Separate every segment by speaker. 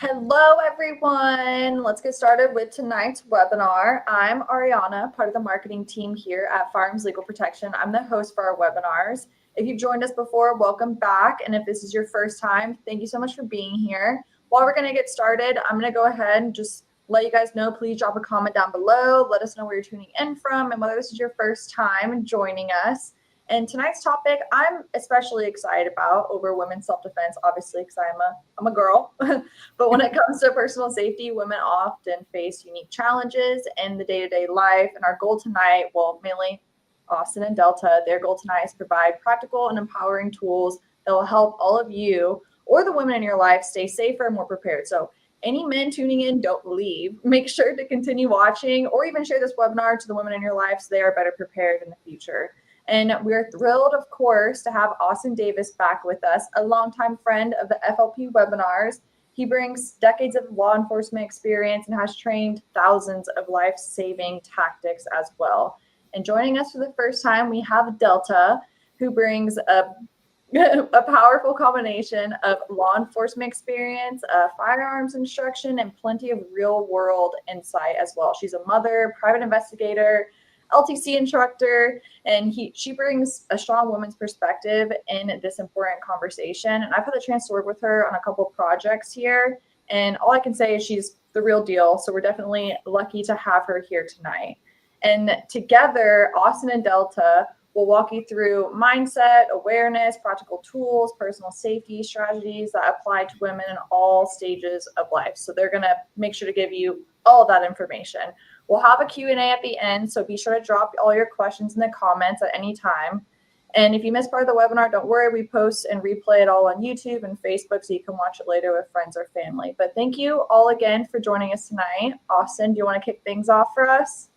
Speaker 1: Hello, everyone. Let's get started with tonight's webinar. I'm Ariana, part of the marketing team here at Firearms Legal Protection. I'm the host for our webinars. If you've joined us before, welcome back. And if this is your first time, thank you so much for being here. While we're going to get started, I'm going to go ahead and just let you guys know, please drop a comment down below. Let us know where you're tuning in from and whether this is your first time joining us. And tonight's topic, I'm especially excited about over women's self-defense, obviously, because I'm a girl. But when it comes to personal safety, women often face unique challenges in the day-to-day life. And our goal tonight, well, mainly Austin and Delta, their goal tonight is to provide practical and empowering tools that will help all of you or the women in your life stay safer and more prepared. So any men tuning in, don't leave. Make sure to continue watching or even share this webinar to the women in your life so they are better prepared in the future. And we're thrilled, of course, to have Austin Davis back with us, a longtime friend of the FLP webinars. He brings decades of law enforcement experience and has trained thousands of life-saving tactics as well. And joining us for the first time, we have Delta, who brings a powerful combination of law enforcement experience, firearms instruction, and plenty of real-world insight as well. She's a mother, private investigator, LTC instructor, and she brings a strong woman's perspective in this important conversation. And I've had the chance to work with her on a couple of projects here, and all I can say is she's the real deal. So we're definitely lucky to have her here tonight. And together, Austin and Delta will walk you through mindset, awareness, practical tools, personal safety strategies that apply to women in all stages of life. So they're going to make sure to give you all of that information. We'll have a Q&A at the end, so be sure to drop all your questions in the comments at any time. And if you missed part of the webinar, don't worry, we post and replay it all on YouTube and Facebook, so you can watch it later with friends or family. But thank you all again for joining us tonight. Austin, do you want to kick things off for us?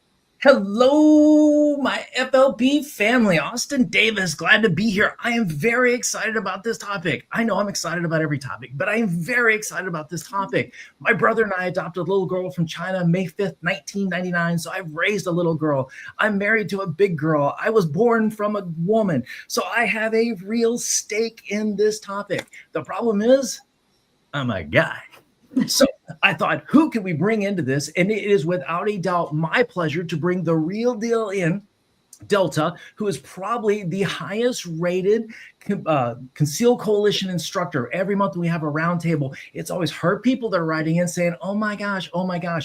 Speaker 2: Hello, my FLP family. Austin Davis, glad to be here. I am very excited about this topic. I know I'm excited about every topic, but I am very excited about this topic. My brother and I adopted a little girl from China May 5th, 1999, so I've raised a little girl. I'm married to a big girl. I was born from a woman, so I have a real stake in this topic. The problem is, I'm a guy. So I thought, who can we bring into this? And it is without a doubt my pleasure to bring the real deal in, Delta, who is probably the highest rated Concealed Coalition instructor. Every month we have a roundtable. It's always her people that are writing in saying, oh my gosh,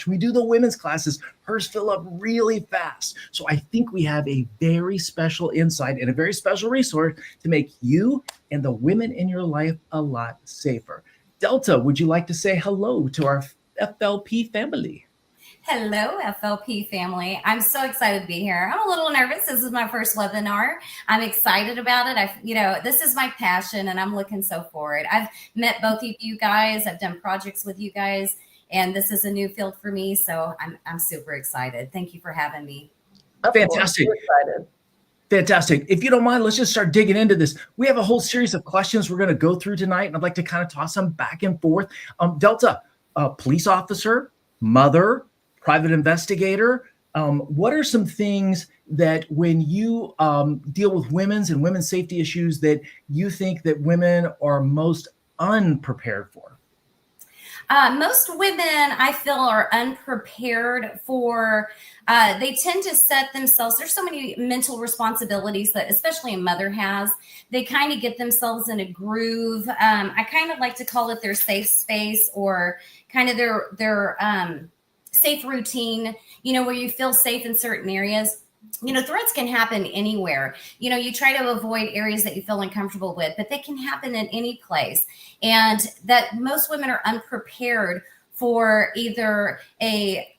Speaker 2: we do the women's classes. Hers fill up really fast. So I think we have a very special insight and a very special resource to make you and the women in your life a lot safer. Delta, would you like to say hello to our FLP family?
Speaker 3: Hello, FLP family. I'm so excited to be here. I'm a little nervous. This is my first webinar. I'm excited about it. This is my passion and I'm looking so forward. I've met both of you guys. I've done projects with you guys and this is a new field for me. So I'm super excited. Thank you for having me.
Speaker 2: Fantastic. Fantastic. If you don't mind, let's just start digging into this. We have a whole series of questions we're going to go through tonight, and I'd like to kind of toss them back and forth. Delta, police officer, mother, private investigator. What are some things that when you deal with women's and women's safety issues that you think that women are most unprepared for?
Speaker 3: Most women, I feel, are unprepared for, they tend to set themselves, there's so many mental responsibilities that especially a mother has. They kind of get themselves in a groove. I kind of like to call it their safe space or kind of their safe routine, where you feel safe in certain areas. Threats can happen anywhere. You try to avoid areas that you feel uncomfortable with, but they can happen in any place. And that most women are unprepared for either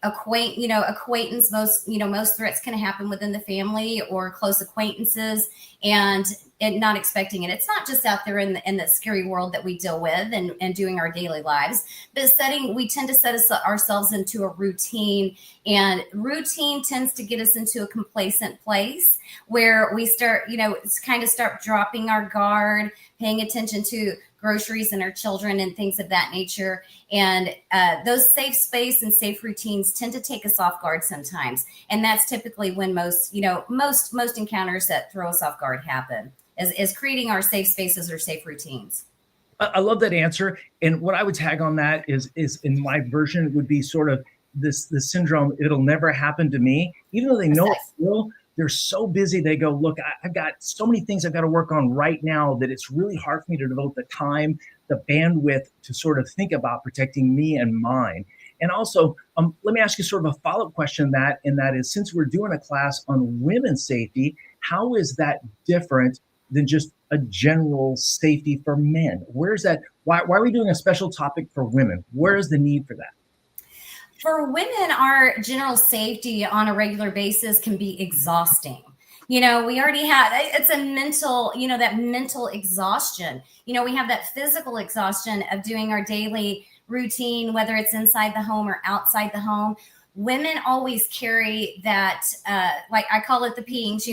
Speaker 3: acquaintance. Most threats can happen within the family or close acquaintances and not expecting it. It's not just out there in the scary world that we deal with and doing our daily lives, but we tend to set ourselves into a routine, and routine tends to get us into a complacent place where we start dropping our guard, paying attention to groceries and our children and things of that nature. And those safe space and safe routines tend to take us off guard sometimes. And that's typically when most encounters that throw us off guard happen, is creating our safe spaces or safe routines.
Speaker 2: I love that answer. And what I would tag on that is in my version, it would be sort of this syndrome. It'll never happen to me, even though they know it will. They're so busy. They go, look, I've got so many things I've got to work on right now that it's really hard for me to devote the time, the bandwidth to sort of think about protecting me and mine. And also, let me ask you sort of a follow-up question and that is, since we're doing a class on women's safety, how is that different than just a general safety for men? Where's that? Why are we doing a special topic for women? Where is the need for that?
Speaker 3: For women, our general safety on a regular basis can be exhausting. We already have, it's a mental, that mental exhaustion. We have that physical exhaustion of doing our daily routine, whether it's inside the home or outside the home. Women always carry that, like I call it the pings,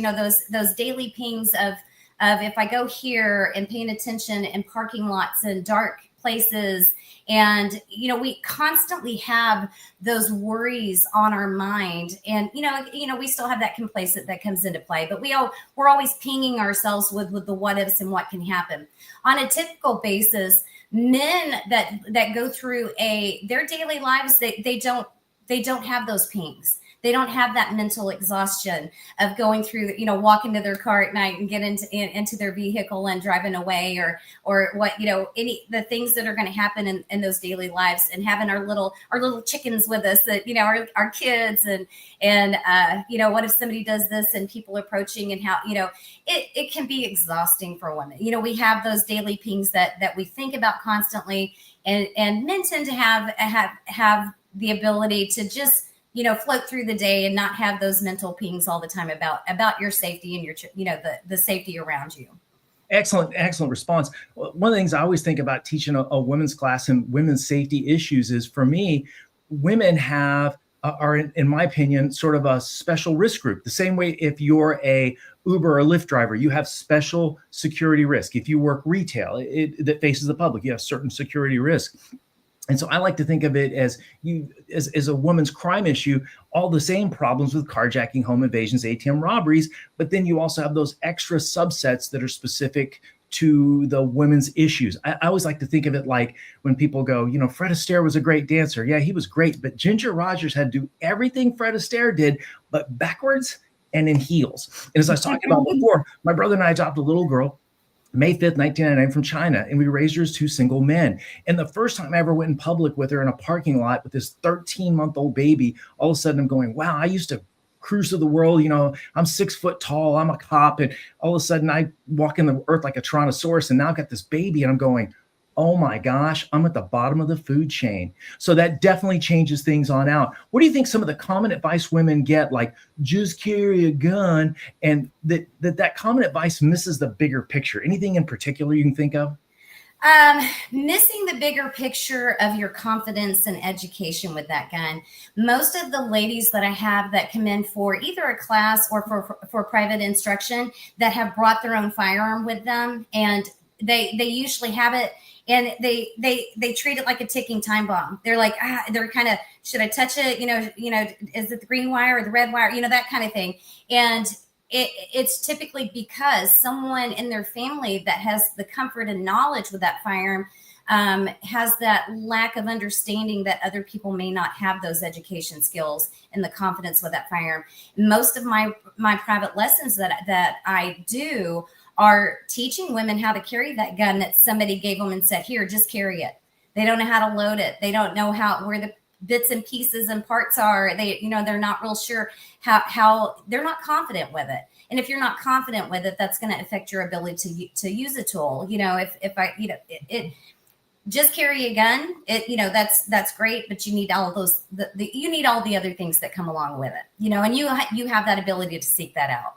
Speaker 3: those daily pings of if I go here and paying attention in parking lots and dark places. And, we constantly have those worries on our mind. And, we still have that complacent that comes into play, but we're always pinging ourselves with the what ifs and what can happen. On a typical basis, men that go through their daily lives, they don't have those pings. They don't have that mental exhaustion of going through, walking to their car at night and get into their vehicle and driving away or what, any the things that are going to happen in those daily lives, and having our little chickens with us that, our kids and what if somebody does this and people approaching and how, it can be exhausting for women. We have those daily pings that we think about constantly, and men tend to have the ability to just, float through the day and not have those mental pings all the time about your safety and your, the safety around you.
Speaker 2: Excellent response. One of the things I always think about teaching a women's class and women's safety issues is, for me, women are in my opinion, sort of a special risk group. The same way if you're a Uber or Lyft driver, you have special security risk. If you work retail that faces the public, you have certain security risk. And so I like to think of it as a woman's crime issue, all the same problems with carjacking, home invasions, ATM robberies, but then you also have those extra subsets that are specific to the women's issues. I always like to think of it like when people go, Fred Astaire was a great dancer. Yeah, he was great, but Ginger Rogers had to do everything Fred Astaire did, but backwards and in heels. And as I was talking about before, my brother and I adopted a little girl, May 5th, 1999, from China, and we raised her as two single men. And the first time I ever went in public with her in a parking lot with this 13-month-old baby, all of a sudden I'm going, wow, I used to cruise to the world. I'm 6 foot tall, I'm a cop, and all of a sudden I walk in the earth like a Tyrannosaurus, and now I've got this baby, and I'm going, oh my gosh, I'm at the bottom of the food chain. So that definitely changes things on out. What do you think some of the common advice women get, like just carry a gun, and that common advice misses the bigger picture? Anything in particular you can think of?
Speaker 3: Missing the bigger picture of your confidence and education with that gun. Most of the ladies that I have that come in for either a class or for private instruction that have brought their own firearm with them, and they usually have it, and they treat it like a ticking time bomb. They're like, they're kind of, should I touch it? Is it the green wire or the red wire? That kind of thing. And it's typically because someone in their family that has the comfort and knowledge with that firearm has that lack of understanding that other people may not have those education skills and the confidence with that firearm. Most of my private lessons that I do are teaching women how to carry that gun that somebody gave them and said, here, just carry it. They don't know how to load it. They don't know where the bits and pieces and parts are. They're not real sure how they're not confident with it. And if you're not confident with it, that's going to affect your ability to use a tool. Just carry a gun. That's great, but you need all those, you need all the other things that come along with it, and you have that ability to seek that out.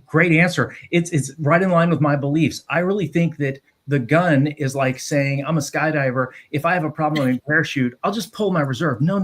Speaker 2: Great answer. It's right in line with my beliefs. I really think that the gun is like saying, I'm a skydiver. If I have a problem with a parachute, I'll just pull my reserve. No.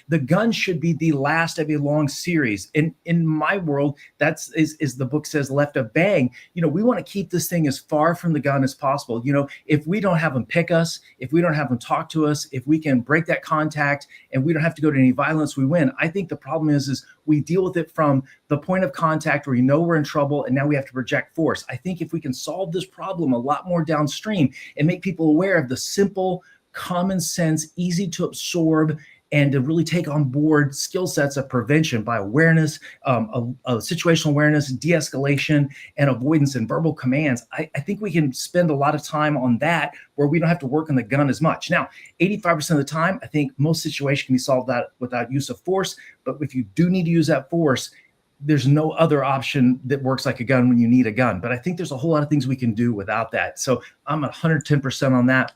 Speaker 2: The gun should be the last of a long series. And in my world, that's the book says, left a bang. We want to keep this thing as far from the gun as possible. If we don't have them pick us, if we don't have them talk to us, if we can break that contact and we don't have to go to any violence, we win. I think the problem is We deal with it from the point of contact where we know we're in trouble and now we have to project force. I think if we can solve this problem a lot more downstream and make people aware of the simple, common sense, easy to absorb, and to really take on board skill sets of prevention by awareness, situational awareness, de-escalation, and avoidance and verbal commands, I think we can spend a lot of time on that where we don't have to work on the gun as much. Now, 85% of the time, I think most situations can be solved without use of force. But if you do need to use that force, there's no other option that works like a gun when you need a gun. But I think there's a whole lot of things we can do without that. So I'm 110% on that.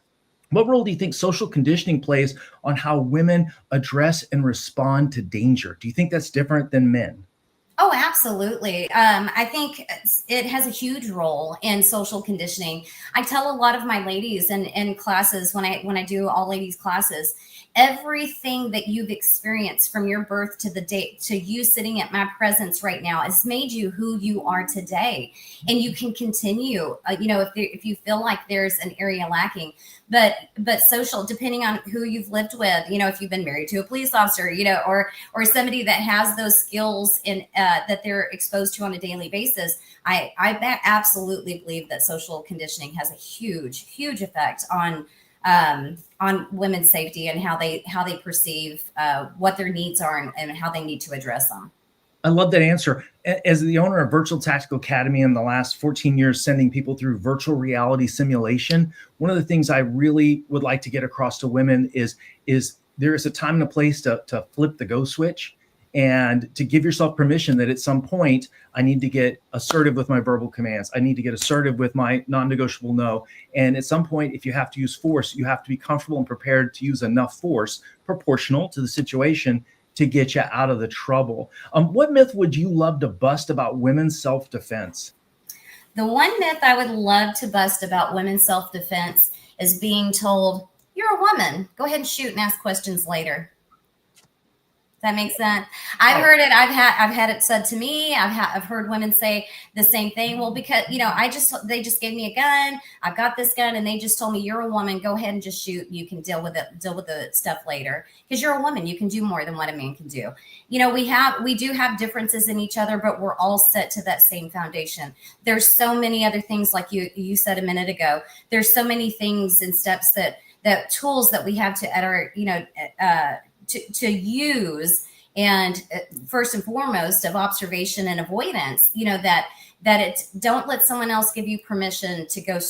Speaker 2: What role do you think social conditioning plays on how women address and respond to danger? Do you think that's different than men?
Speaker 3: Oh, absolutely. I think it has a huge role in social conditioning. I tell a lot of my ladies in classes when I do all ladies classes, everything that you've experienced from your birth to the date to you sitting at my presence right now has made you who you are today. And you can continue, if you feel like there's an area lacking, but social, depending on who you've lived with, if you've been married to a police officer, or somebody that has those skills in that they're exposed to on a daily basis. I absolutely believe that social conditioning has a huge effect on women's safety and how they perceive what their needs are and how they need to address them.
Speaker 2: I love that answer. As the owner of Virtual Tactical Academy in the last 14 years, sending people through virtual reality simulation, one of the things I really would like to get across to women is there is a time and a place to flip the go switch and to give yourself permission that at some point I need to get assertive with my verbal commands. I need to get assertive with my non-negotiable no. And at some point, if you have to use force, you have to be comfortable and prepared to use enough force proportional to the situation to get you out of the trouble. What myth would you love to bust about women's self-defense?
Speaker 3: The one myth I would love to bust about women's self-defense is being told, you're a woman, go ahead and shoot and ask questions later. That makes sense. I've heard it. I've had it said to me. I've heard women say the same thing. Well, because they just gave me a gun. I've got this gun, and they just told me you're a woman. Go ahead and just shoot. You can deal with the stuff later because you're a woman. You can do more than what a man can do. We do have differences in each other, but we're all set to that same foundation. There's so many other things, like you said a minute ago. There's so many things and steps that tools that we have to at our to use, and first and foremost of observation and avoidance, that it's, don't let someone else give you permission to go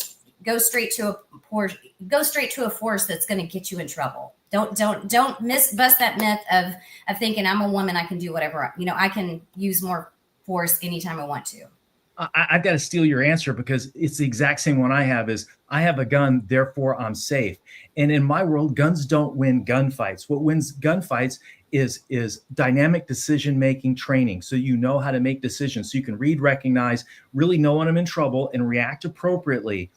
Speaker 3: straight to a force that's going to get you in trouble. Don't bust that myth of thinking I'm a woman, I can do whatever, I can use more force anytime I want to.
Speaker 2: I've got to steal your answer because it's the exact same one I have. Is I have a gun, therefore I'm safe. And in my world, guns don't win gunfights. What wins gunfights is dynamic decision-making training. So you know how to make decisions. So you can read, recognize, really know when I'm in trouble and react appropriately.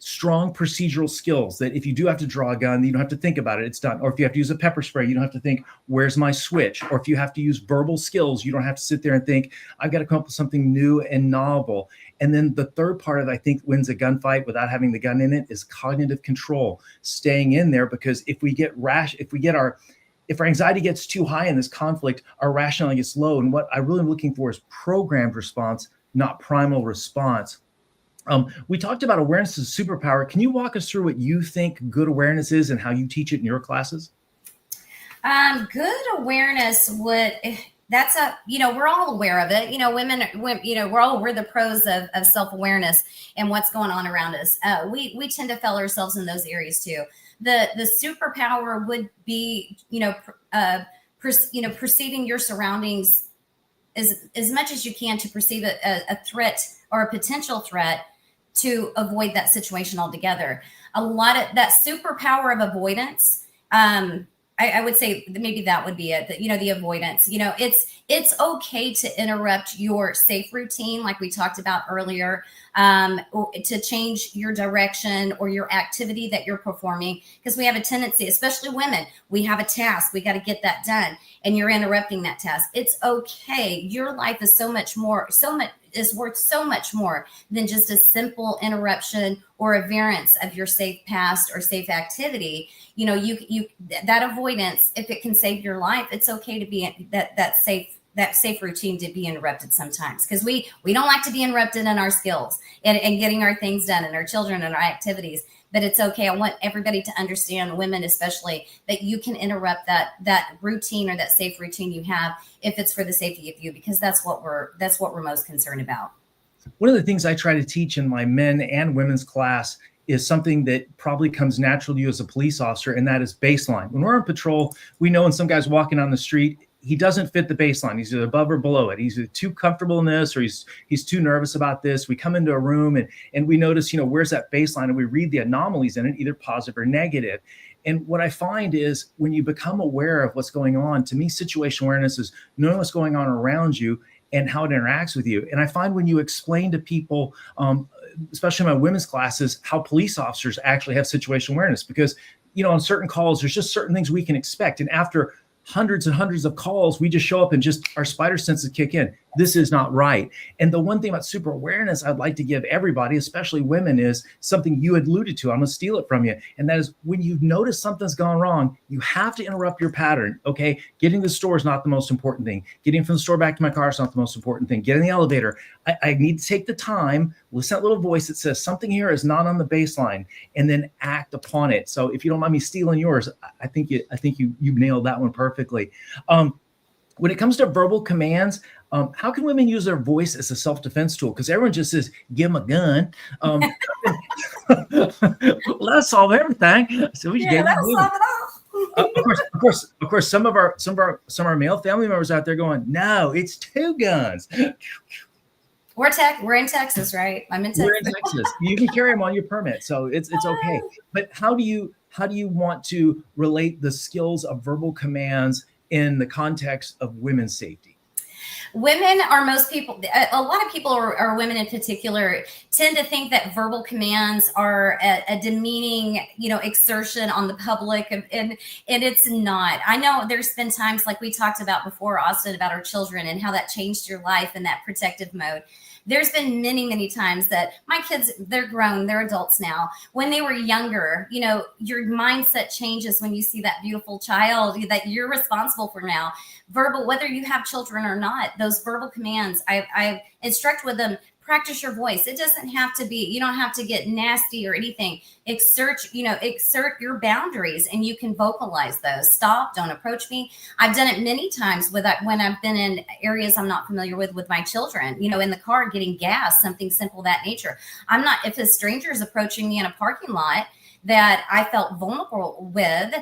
Speaker 2: Strong procedural skills that if you do have to draw a gun, you don't have to think about it, it's done. Or if you have to use a pepper spray, you don't have to think, where's my switch? Or if you have to use verbal skills, you don't have to sit there and think, I've got to come up with something new and novel. And then the third part that I think wins a gunfight without having the gun in it is cognitive control, staying in there, because if our anxiety gets too high in this conflict, our rationality gets low. And what I really am looking for is programmed response, not primal response. We talked about awareness as a superpower. Can you walk us through what you think good awareness is and how you teach it in your classes?
Speaker 3: Good awareness we're all aware of it. Women, we're the pros of self-awareness and what's going on around us. We tend to fail ourselves in those areas too. The superpower would be, perceiving your surroundings as much as you can to perceive a threat or a potential threat to avoid that situation altogether. A lot of that superpower of avoidance, I would say maybe that would be it. The avoidance. It's okay to interrupt your safe routine, like we talked about earlier, or to change your direction or your activity that you're performing, because we have a tendency, especially women, we have a task, we got to get that done, and you're interrupting that task. It's okay. Your life is is worth so much more than just a simple interruption or a variance of your safe past or safe activity. That avoidance, if it can save your life, it's okay to be that safe that safe routine to be interrupted sometimes, because we don't like to be interrupted in our skills and getting our things done and our children and our activities. But it's okay. I want everybody to understand, women especially, that you can interrupt that routine or that safe routine you have if it's for the safety of you, because that's what we're most concerned about.
Speaker 2: One of the things I try to teach in my men and women's class is something that probably comes natural to you as a police officer, and that is baseline. When we're on patrol, we know when some guy's walking on the street, he doesn't fit the baseline. He's either above or below it. He's either too comfortable in this, or he's too nervous about this. We come into a room and we notice, where's that baseline? And we read the anomalies in it, either positive or negative. And what I find is when you become aware of what's going on, to me, situational awareness is knowing what's going on around you and how it interacts with you. And I find when you explain to people, especially in my women's classes, how police officers actually have situational awareness, because, on certain calls, there's just certain things we can expect. And after hundreds and hundreds of calls, we just show up and just our spider senses kick in. This is not right. And the one thing about super awareness I'd like to give everybody, especially women, is something you had alluded to. I'm going to steal it from you. And that is, when you notice something's gone wrong, you have to interrupt your pattern. Okay. Getting to the store is not the most important thing. Getting from the store back to my car is not the most important thing. Get in the elevator. I need to take the time, listen to that little voice that says something here is not on the baseline, and then act upon it. So if you don't mind me stealing yours, I think you nailed that one perfectly. When it comes to verbal commands, how can women use their voice as a self-defense tool? Because everyone just says, give them a gun. Let's solve everything. So we
Speaker 3: Yeah, that'll solve it all.
Speaker 2: Of course, some of our male family members out there going, no, it's 2 guns.
Speaker 3: We're in Texas, right? I'm in Texas.
Speaker 2: We're in Texas. You can carry them on your permit, so it's okay. But how do you want to relate the skills of verbal commands in the context of women's safety?
Speaker 3: Women are a lot of people, or women in particular, tend to think that verbal commands are a demeaning, exertion on the public. And it's not. I know there's been times, like we talked about before, Austin, about our children and how that changed your life in that protective mode. There's been many, many times that my kids, they're grown, they're adults now. When they were younger, your mindset changes when you see that beautiful child that you're responsible for now. Verbal, whether you have children or not, those verbal commands, I instruct with them, practice your voice. It doesn't have to be, you don't have to get nasty or anything. Exert your boundaries, and you can vocalize those. Stop, don't approach me. I've done it many times when I've been in areas I'm not familiar with my children, in the car getting gas, something simple that nature. If a stranger is approaching me in a parking lot that I felt vulnerable with,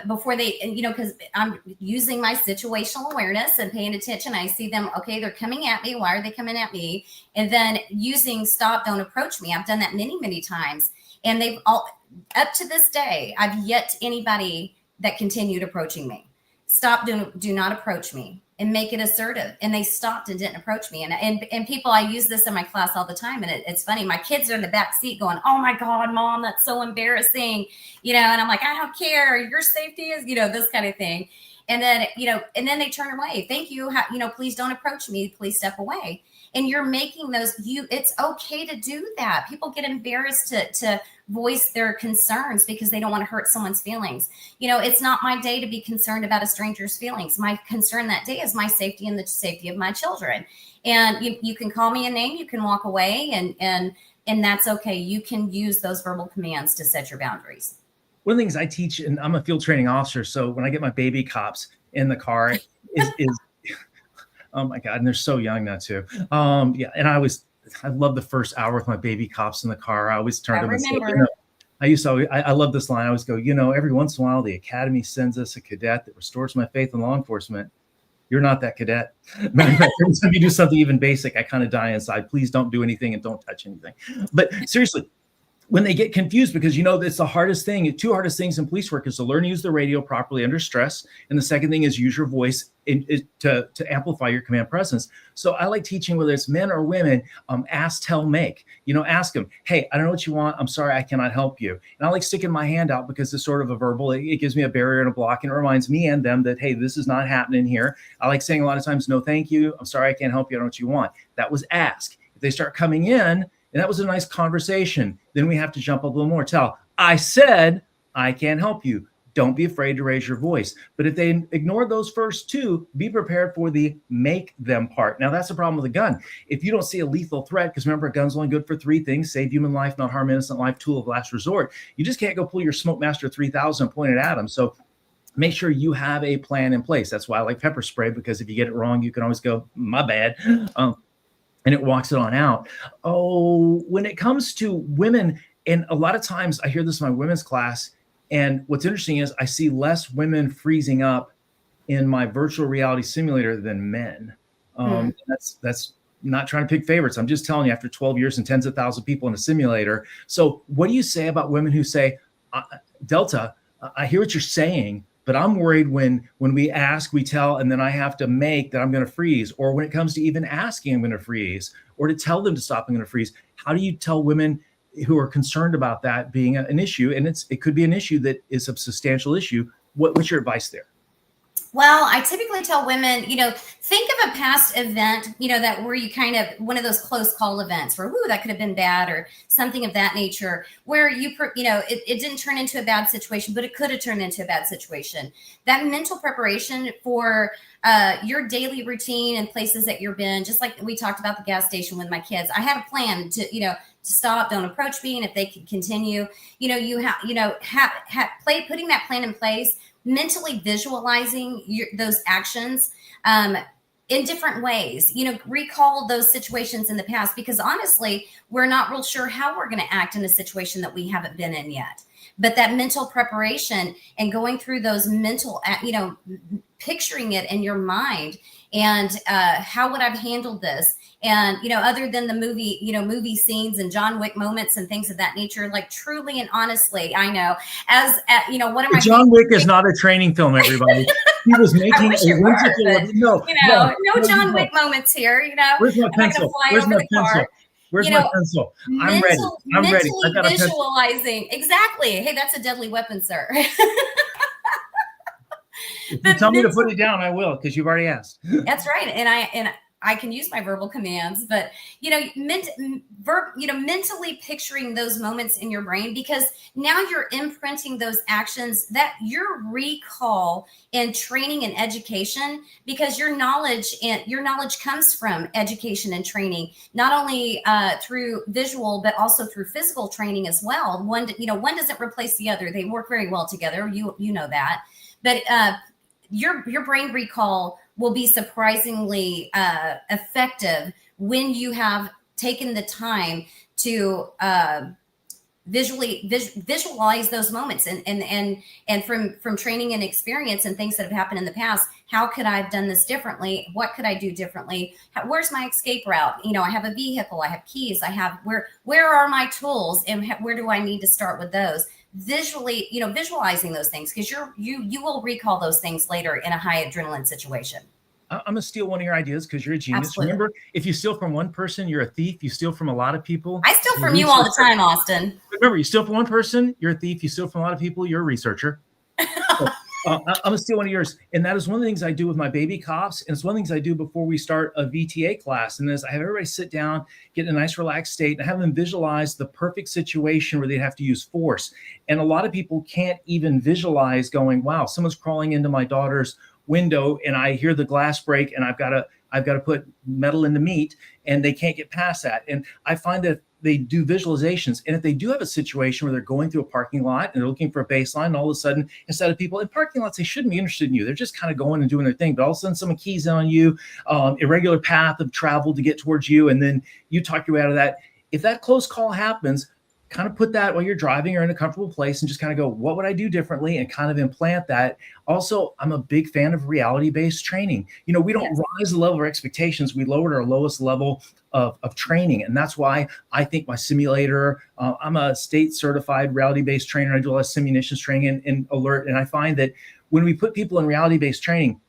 Speaker 3: before they, because I'm using my situational awareness and paying attention. I see them, okay, they're coming at me. Why are they coming at me? And then using stop, don't approach me. I've done that many, many times. And they've all, up to this day, I've yet anybody that continued approaching me. Stop, do not approach me, and make it assertive. And they stopped and didn't approach me. And people, I use this in my class all the time. And it's funny. My kids are in the back seat going, oh my God, Mom, that's so embarrassing. And I'm like, I don't care. Your safety is, this kind of thing. And then, and then they turn away. Thank you. Please don't approach me. Please step away. And you're making those, it's okay to do that. People get embarrassed to voice their concerns because they don't want to hurt someone's feelings. It's not my day to be concerned about a stranger's feelings. My concern that day is my safety and the safety of my children. And you can call me a name, you can walk away, and that's okay. You can use those verbal commands to set your boundaries.
Speaker 2: One of the things I teach, and I'm a field training officer, so when I get my baby cops in the car, is oh my God, and they're so young now too. Yeah, and I love the first hour with my baby cops in the car. I always turn to them and say, I love this line. I always go, every once in a while, the academy sends us a cadet that restores my faith in law enforcement. You're not that cadet. Every time you do something even basic, I kind of die inside. Please don't do anything and don't touch anything. But seriously, when they get confused, because it's the hardest thing, 2 hardest things in police work is to learn to use the radio properly under stress. And the second thing is use your voice to amplify your command presence. So I like teaching, whether it's men or women, ask, tell, make. Ask them, hey, I don't know what you want. I'm sorry, I cannot help you. And I like sticking my hand out because it's sort of a verbal, it gives me a barrier and a block, and it reminds me and them that, hey, this is not happening here. I like saying a lot of times, no, thank you. I'm sorry, I can't help you. I don't know what you want. That was ask. If they start coming in, and that was a nice conversation, then we have to jump up a little more. Tell, I said, I can't help you. don't be afraid to raise your voice. But if they ignore those first two, be prepared for the make them part. Now, that's the problem with a gun. If you don't see a lethal threat, because remember, a gun's only good for three things: save human life, not harm innocent life, tool of last resort. You just can't go pull your Smokemaster 3000 and point it at them. So make sure you have a plan in place. That's why I like pepper spray, because if you get it wrong, you can always go, my bad. And it walks it on out. Oh, when it comes to women, and a lot of times I hear this in my women's class, and what's interesting is I see less women freezing up in my virtual reality simulator than men. That's not trying to pick favorites. I'm just telling you, after 12 years and tens of thousands of people in a simulator. So what do you say about women who say, Delta, I hear what you're saying, but I'm worried when we ask, we tell, and then I have to make that I'm going to freeze, or when it comes to even asking, I'm going to freeze, or to tell them to stop, I'm going to freeze. How do you tell women who are concerned about that being an issue? And it could be an issue that is a substantial issue. What's your advice there?
Speaker 3: Well, I typically tell women, think of a past event, that where you kind of, one of those close call events where, that could have been bad, or something of that nature, where it didn't turn into a bad situation, but it could have turned into a bad situation. That mental preparation for your daily routine and places that you've been, just like we talked about the gas station with my kids. I have a plan to stop, don't approach me, and if they can continue, putting that plan in place, mentally visualizing those actions in different ways, recall those situations in the past, because honestly, we're not real sure how we're going to act in a situation that we haven't been in yet. But that mental preparation and going through those mental, picturing it in your mind, and how would I've handled this? And, other than the movie scenes and John Wick moments and things of that nature, like truly and honestly, I know one of my
Speaker 2: John Wick is not a training film, everybody. He was making a whimsical,
Speaker 3: no John Wick moments here,
Speaker 2: Where's my pencil? Where's my pencil? Where's my pencil? I'm ready. I'm ready. I got a
Speaker 3: visualizing. Exactly. Hey, that's a deadly weapon, sir.
Speaker 2: If you tell me to put it down, I will, because you've already asked.
Speaker 3: That's right. And I can use my verbal commands, but mentally picturing those moments in your brain, because now you're imprinting those actions that your recall in training and education, because your knowledge comes from education and training, not only through visual, but also through physical training as well. One doesn't replace the other. They work very well together. You know that, but your brain recall will be surprisingly effective when you have taken the time to visualize those moments, and from training and experience and things that have happened in the past. How could I have done this differently? What could I do differently? Where's my escape route? I have a vehicle, I have keys, I have where are my tools, and where do I need to start with those? Visually, visualizing those things, because you will recall those things later in a high adrenaline situation.
Speaker 2: I'm going to steal one of your ideas because you're a genius.
Speaker 3: Absolutely.
Speaker 2: Remember, if you steal from one person, you're a thief. You steal from a lot of people.
Speaker 3: I steal from you all the time, Austin.
Speaker 2: Remember, you steal from one person, you're a thief. You steal from a lot of people, you're a researcher. I'm going to steal one of yours. And that is one of the things I do with my baby cops. And it's one of the things I do before we start a VTA class. And I have everybody sit down, get in a nice relaxed state, and have them visualize the perfect situation where they'd have to use force. And a lot of people can't even visualize going, wow, someone's crawling into my daughter's window and I hear the glass break and I've got to put metal in the meat, and they can't get past that. And I find that they do visualizations. And if they do have a situation where they're going through a parking lot and they're looking for a baseline, and all of a sudden, instead of people in parking lots, they shouldn't be interested in you. They're just kind of going and doing their thing. But all of a sudden someone keys in on you, irregular path of travel to get towards you. And then you talk your way out of that. If that close call happens, kind of put that while you're driving or in a comfortable place and just kind of go, what would I do differently? And kind of implant that. Also, I'm a big fan of reality-based training. We don't rise the level of expectations. We lowered our lowest level of training. And that's why I think my simulator, I'm a state certified reality-based trainer. I do a lot of simulations training and alert. And I find that when we put people in reality-based training,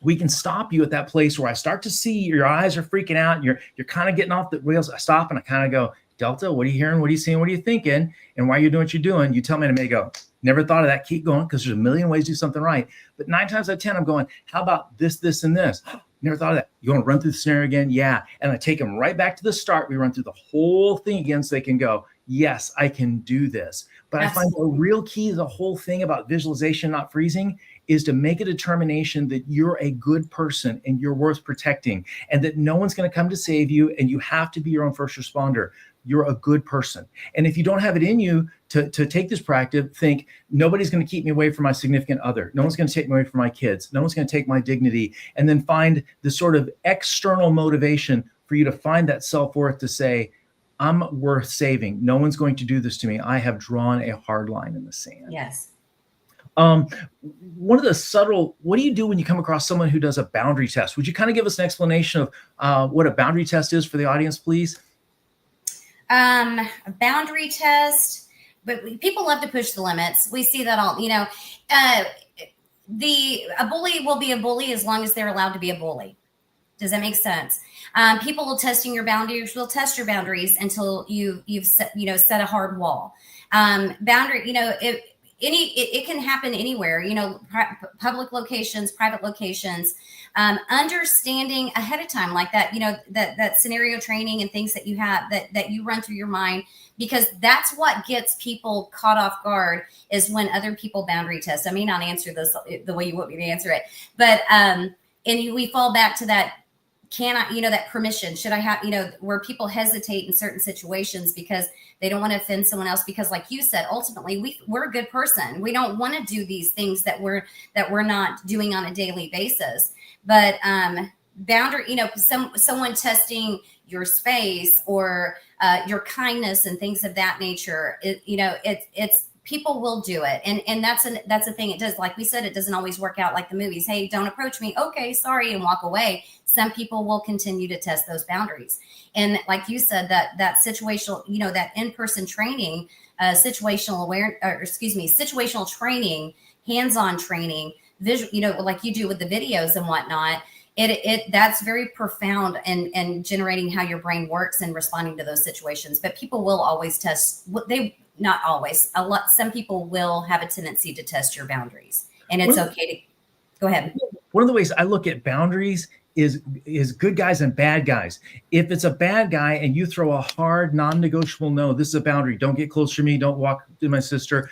Speaker 2: we can stop you at that place where I start to see your eyes are freaking out. And you're kind of getting off the wheels. I stop and I kind of go, Delta, what are you hearing? What are you seeing? What are you thinking? And why are you doing what you're doing? You tell me, and I may go, never thought of that. Keep going, because there's a million ways to do something right. But 9 times out of 10, I'm going, how about this, this, and this? Never thought of that. You want to run through the scenario again? Yeah. And I take them right back to the start. We run through the whole thing again so they can go, yes, I can do this. But I find the real key to the whole thing about visualization, not freezing, is to make a determination that you're a good person and you're worth protecting, and that no one's going to come to save you, and you have to be your own first responder. You're a good person. And if you don't have it in you to take this practice, think nobody's going to keep me away from my significant other. No one's going to take me away from my kids. No one's going to take my dignity. And then find the sort of external motivation for you to find that self-worth to say, I'm worth saving. No one's going to do this to me. I have drawn a hard line in the sand.
Speaker 3: Yes.
Speaker 2: One of the subtle, what do you do when you come across someone who does a boundary test? Would you kind of give us an explanation of what a boundary test is for the audience, please?
Speaker 3: A boundary test, but people love to push the limits. We see that all, a bully will be a bully as long as they're allowed to be a bully. Does that make sense? People will testing your boundaries, will test your boundaries until you've set a hard wall. Boundary, it can happen anywhere, public locations, private locations, understanding ahead of time like that, that scenario training and things that you have that you run through your mind, because that's what gets people caught off guard is when other people boundary test. I may not answer this the way you want me to answer it, but, we fall back to that. Can I, that permission, should I have, where people hesitate in certain situations because they don't want to offend someone else, because like you said, ultimately we're a good person. We don't want to do these things that we're not doing on a daily basis. But boundary, someone testing your space or your kindness and things of that nature, it's people will do it. And that's the thing. It does, like we said, it doesn't always work out like the movies. Hey, don't approach me. Okay, sorry, and walk away. Some people will continue to test those boundaries. And like you said, that situational, that in-person training, situational training, hands-on training, visual, like you do with the videos and whatnot, that's very profound and generating how your brain works and responding to those situations. But people will always test not always, some people will have a tendency to test your boundaries, and it's okay to go ahead.
Speaker 2: One of the ways I look at boundaries is good guys and bad guys. If it's a bad guy and you throw a hard non-negotiable no, this is a boundary. Don't get close to me. Don't walk to my sister.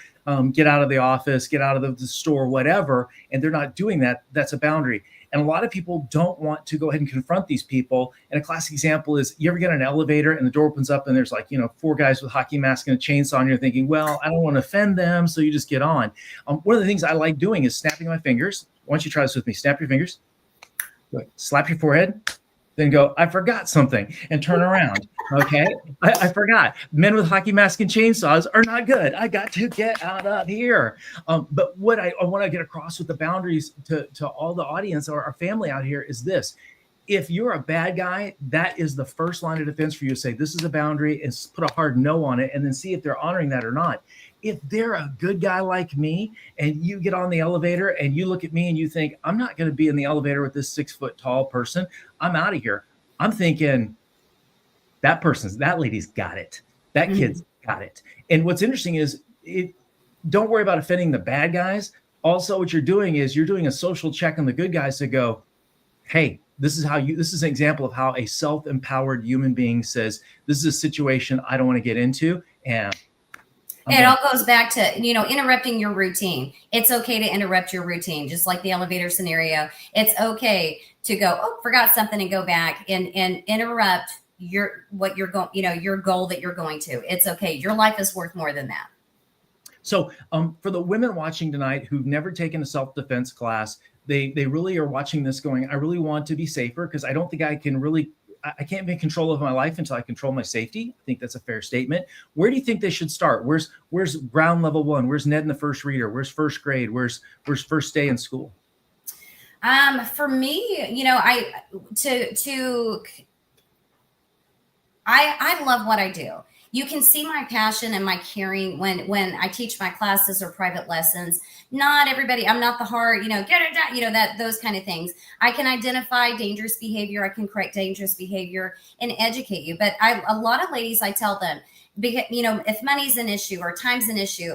Speaker 2: Get out of the office, get out of the store, whatever. And they're not doing that. That's a boundary. And a lot of people don't want to go ahead and confront these people. And a classic example is, you ever get in an elevator and the door opens up and there's four guys with hockey masks and a chainsaw, and you're thinking, well, I don't want to offend them, so you just get on. One of the things I like doing is snapping my fingers. Why don't you try this with me? Snap your fingers. Slap your forehead. Then go, I forgot something, and turn around. Okay. I forgot. Men with hockey masks and chainsaws are not good. I got to get out of here. But what I want to get across with the boundaries to all the audience or our family out here is this. If you're a bad guy, that is the first line of defense for you to say, this is a boundary, and put a hard no on it, and then see if they're honoring that or not. If they're a good guy like me and you get on the elevator and you look at me and you think, I'm not going to be in the elevator with this 6 foot tall person, I'm out of here. I'm thinking that lady's got it. That kid's got it. And what's interesting is don't worry about offending the bad guys. Also, what you're doing is you're doing a social check on the good guys to go, hey, this is an example of how a self-empowered human being says, this is a situation I don't want to get into. And
Speaker 3: it all goes back to, interrupting your routine. It's okay to interrupt your routine, just like the elevator scenario. It's okay to go, oh, forgot something, and go back and interrupt your goal that you're going to. It's okay. Your life is worth more than that.
Speaker 2: So for the women watching tonight who've never taken a self-defense class, they really are watching this going, I really want to be safer, because I don't think I can't be in control of my life until I control my safety. I think that's a fair statement. Where do you think they should start? Where's ground level one? Where's Ned and the first reader? Where's first grade? Where's first day in school?
Speaker 3: For me, I love what I do. You can see my passion and my caring when I teach my classes or private lessons. Not everybody, I'm not the hard, get it done, that those kind of things. I can identify dangerous behavior. I can correct dangerous behavior and educate you. But a lot of ladies, I tell them, if money's an issue or time's an issue,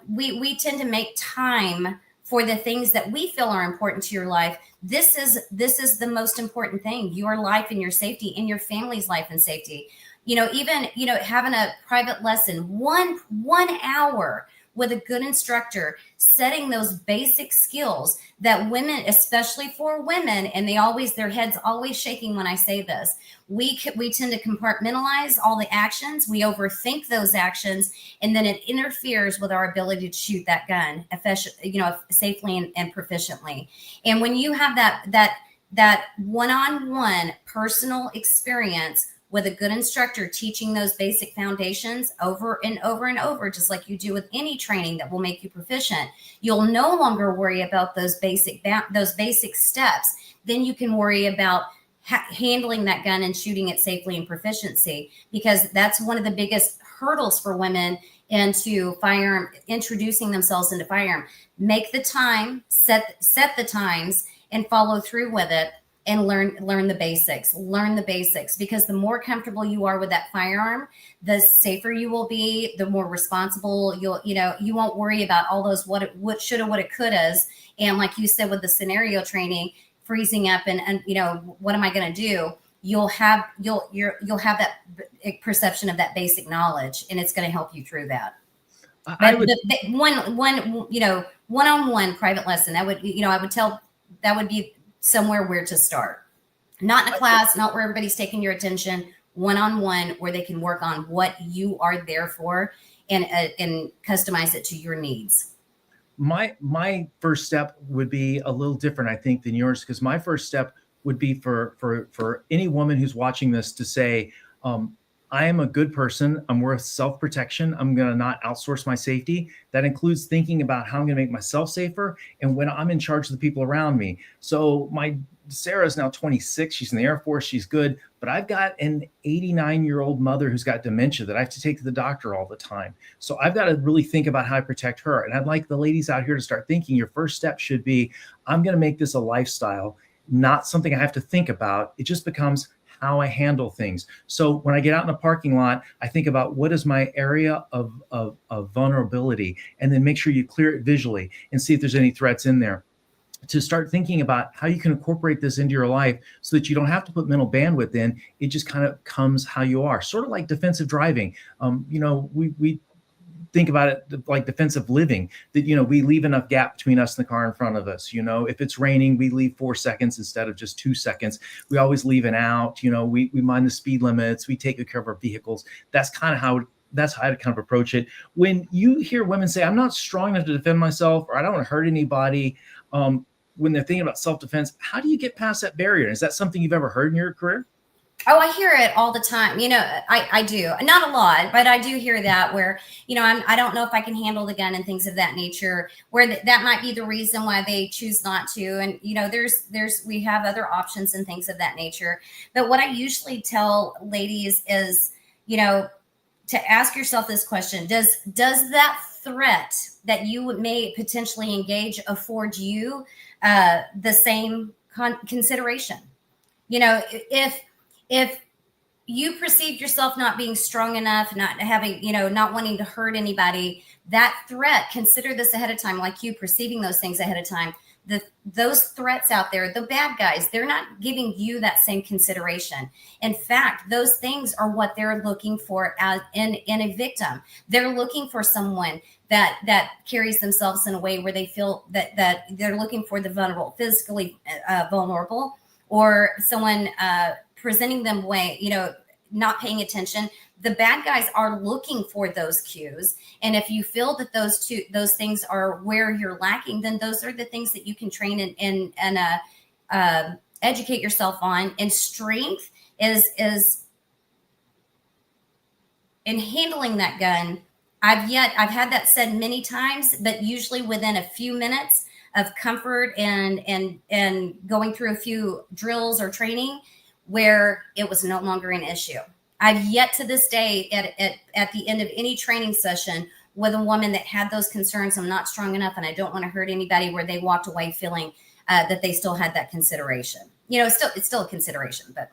Speaker 3: we tend to make time for the things that we feel are important to your life. This is the most important thing, your life and your safety and your family's life and safety. Even, having a private lesson, one hour with a good instructor, setting those basic skills that women, especially for women, and their heads always shaking when I say this, we tend to compartmentalize all the actions. We overthink those actions, and then it interferes with our ability to shoot that gun, safely and proficiently. And when you have that one-on-one personal experience with a good instructor teaching those basic foundations over and over and over, just like you do with any training that will make you proficient, you'll no longer worry about those basic steps. Then you can worry about handling that gun and shooting it safely and proficiency, because that's one of the biggest hurdles for women into firearm, introducing themselves into firearm. Make the time, set the times, and follow through with it. And learn the basics, because the more comfortable you are with that firearm, the safer you will be, the more responsible you won't worry about all those what shoulda, woulda, couldas. And like you said, with the scenario training, freezing up and what am I going to do? You'll have that perception of that basic knowledge, and it's going to help you through that. One-on-one private lesson, I would tell that would be somewhere where to start. Not in a class, not where everybody's taking your attention, one-on-one, where they can work on what you are there for and customize it to your needs.
Speaker 2: My first step would be a little different, I think, than yours, because my first step would be for any woman who's watching this to say, I am a good person. I'm worth self-protection. I'm going to not outsource my safety. That includes thinking about how I'm going to make myself safer and when I'm in charge of the people around me. So Sarah's now 26. She's in the Air Force. She's good. But I've got an 89-year-old mother who's got dementia that I have to take to the doctor all the time. So I've got to really think about how I protect her. And I'd like the ladies out here to start thinking your first step should be, I'm going to make this a lifestyle, not something I have to think about. It just becomes how I handle things. So when I get out in the parking lot, I think about what is my area of vulnerability, and then make sure you clear it visually and see if there's any threats in there. To start thinking about how you can incorporate this into your life so that you don't have to put mental bandwidth in. It just kind of comes how you are, sort of like defensive driving. We think about it like defensive living, that, we leave enough gap between us and the car in front of us. If it's raining, we leave 4 seconds instead of just 2 seconds. We always leave an out, we mind the speed limits. We take good care of our vehicles. That's how I kind of approach it. When you hear women say, I'm not strong enough to defend myself, or I don't want to hurt anybody, when they're thinking about self-defense, how do you get past that barrier? Is that something you've ever heard in your career?
Speaker 3: Oh, I hear it all the time. I do. Not a lot, but I do hear that where, I don't know if I can handle the gun and things of that nature, where that might be the reason why they choose not to. And, we have other options and things of that nature. But what I usually tell ladies is, to ask yourself this question: Does that threat that you may potentially engage afford you the same consideration? If you perceive yourself not being strong enough, not having, not wanting to hurt anybody, that threat, consider this ahead of time, like you perceiving those things ahead of time. Those threats out there, the bad guys, they're not giving you that same consideration. In fact, those things are what they're looking for in a victim. They're looking for someone that carries themselves in a way where they feel that they're looking for the vulnerable, physically vulnerable, or someone presenting them way, not paying attention. The bad guys are looking for those cues. And if you feel that those things are where you're lacking, then those are the things that you can train and educate yourself on. And strength is in handling that gun. I've had that said many times, but usually within a few minutes of comfort and going through a few drills or training where it was no longer an issue. I've yet to this day at the end of any training session with a woman that had those concerns, I'm not strong enough and I don't want to hurt anybody, where they walked away feeling that they still had that consideration. It's still a consideration, but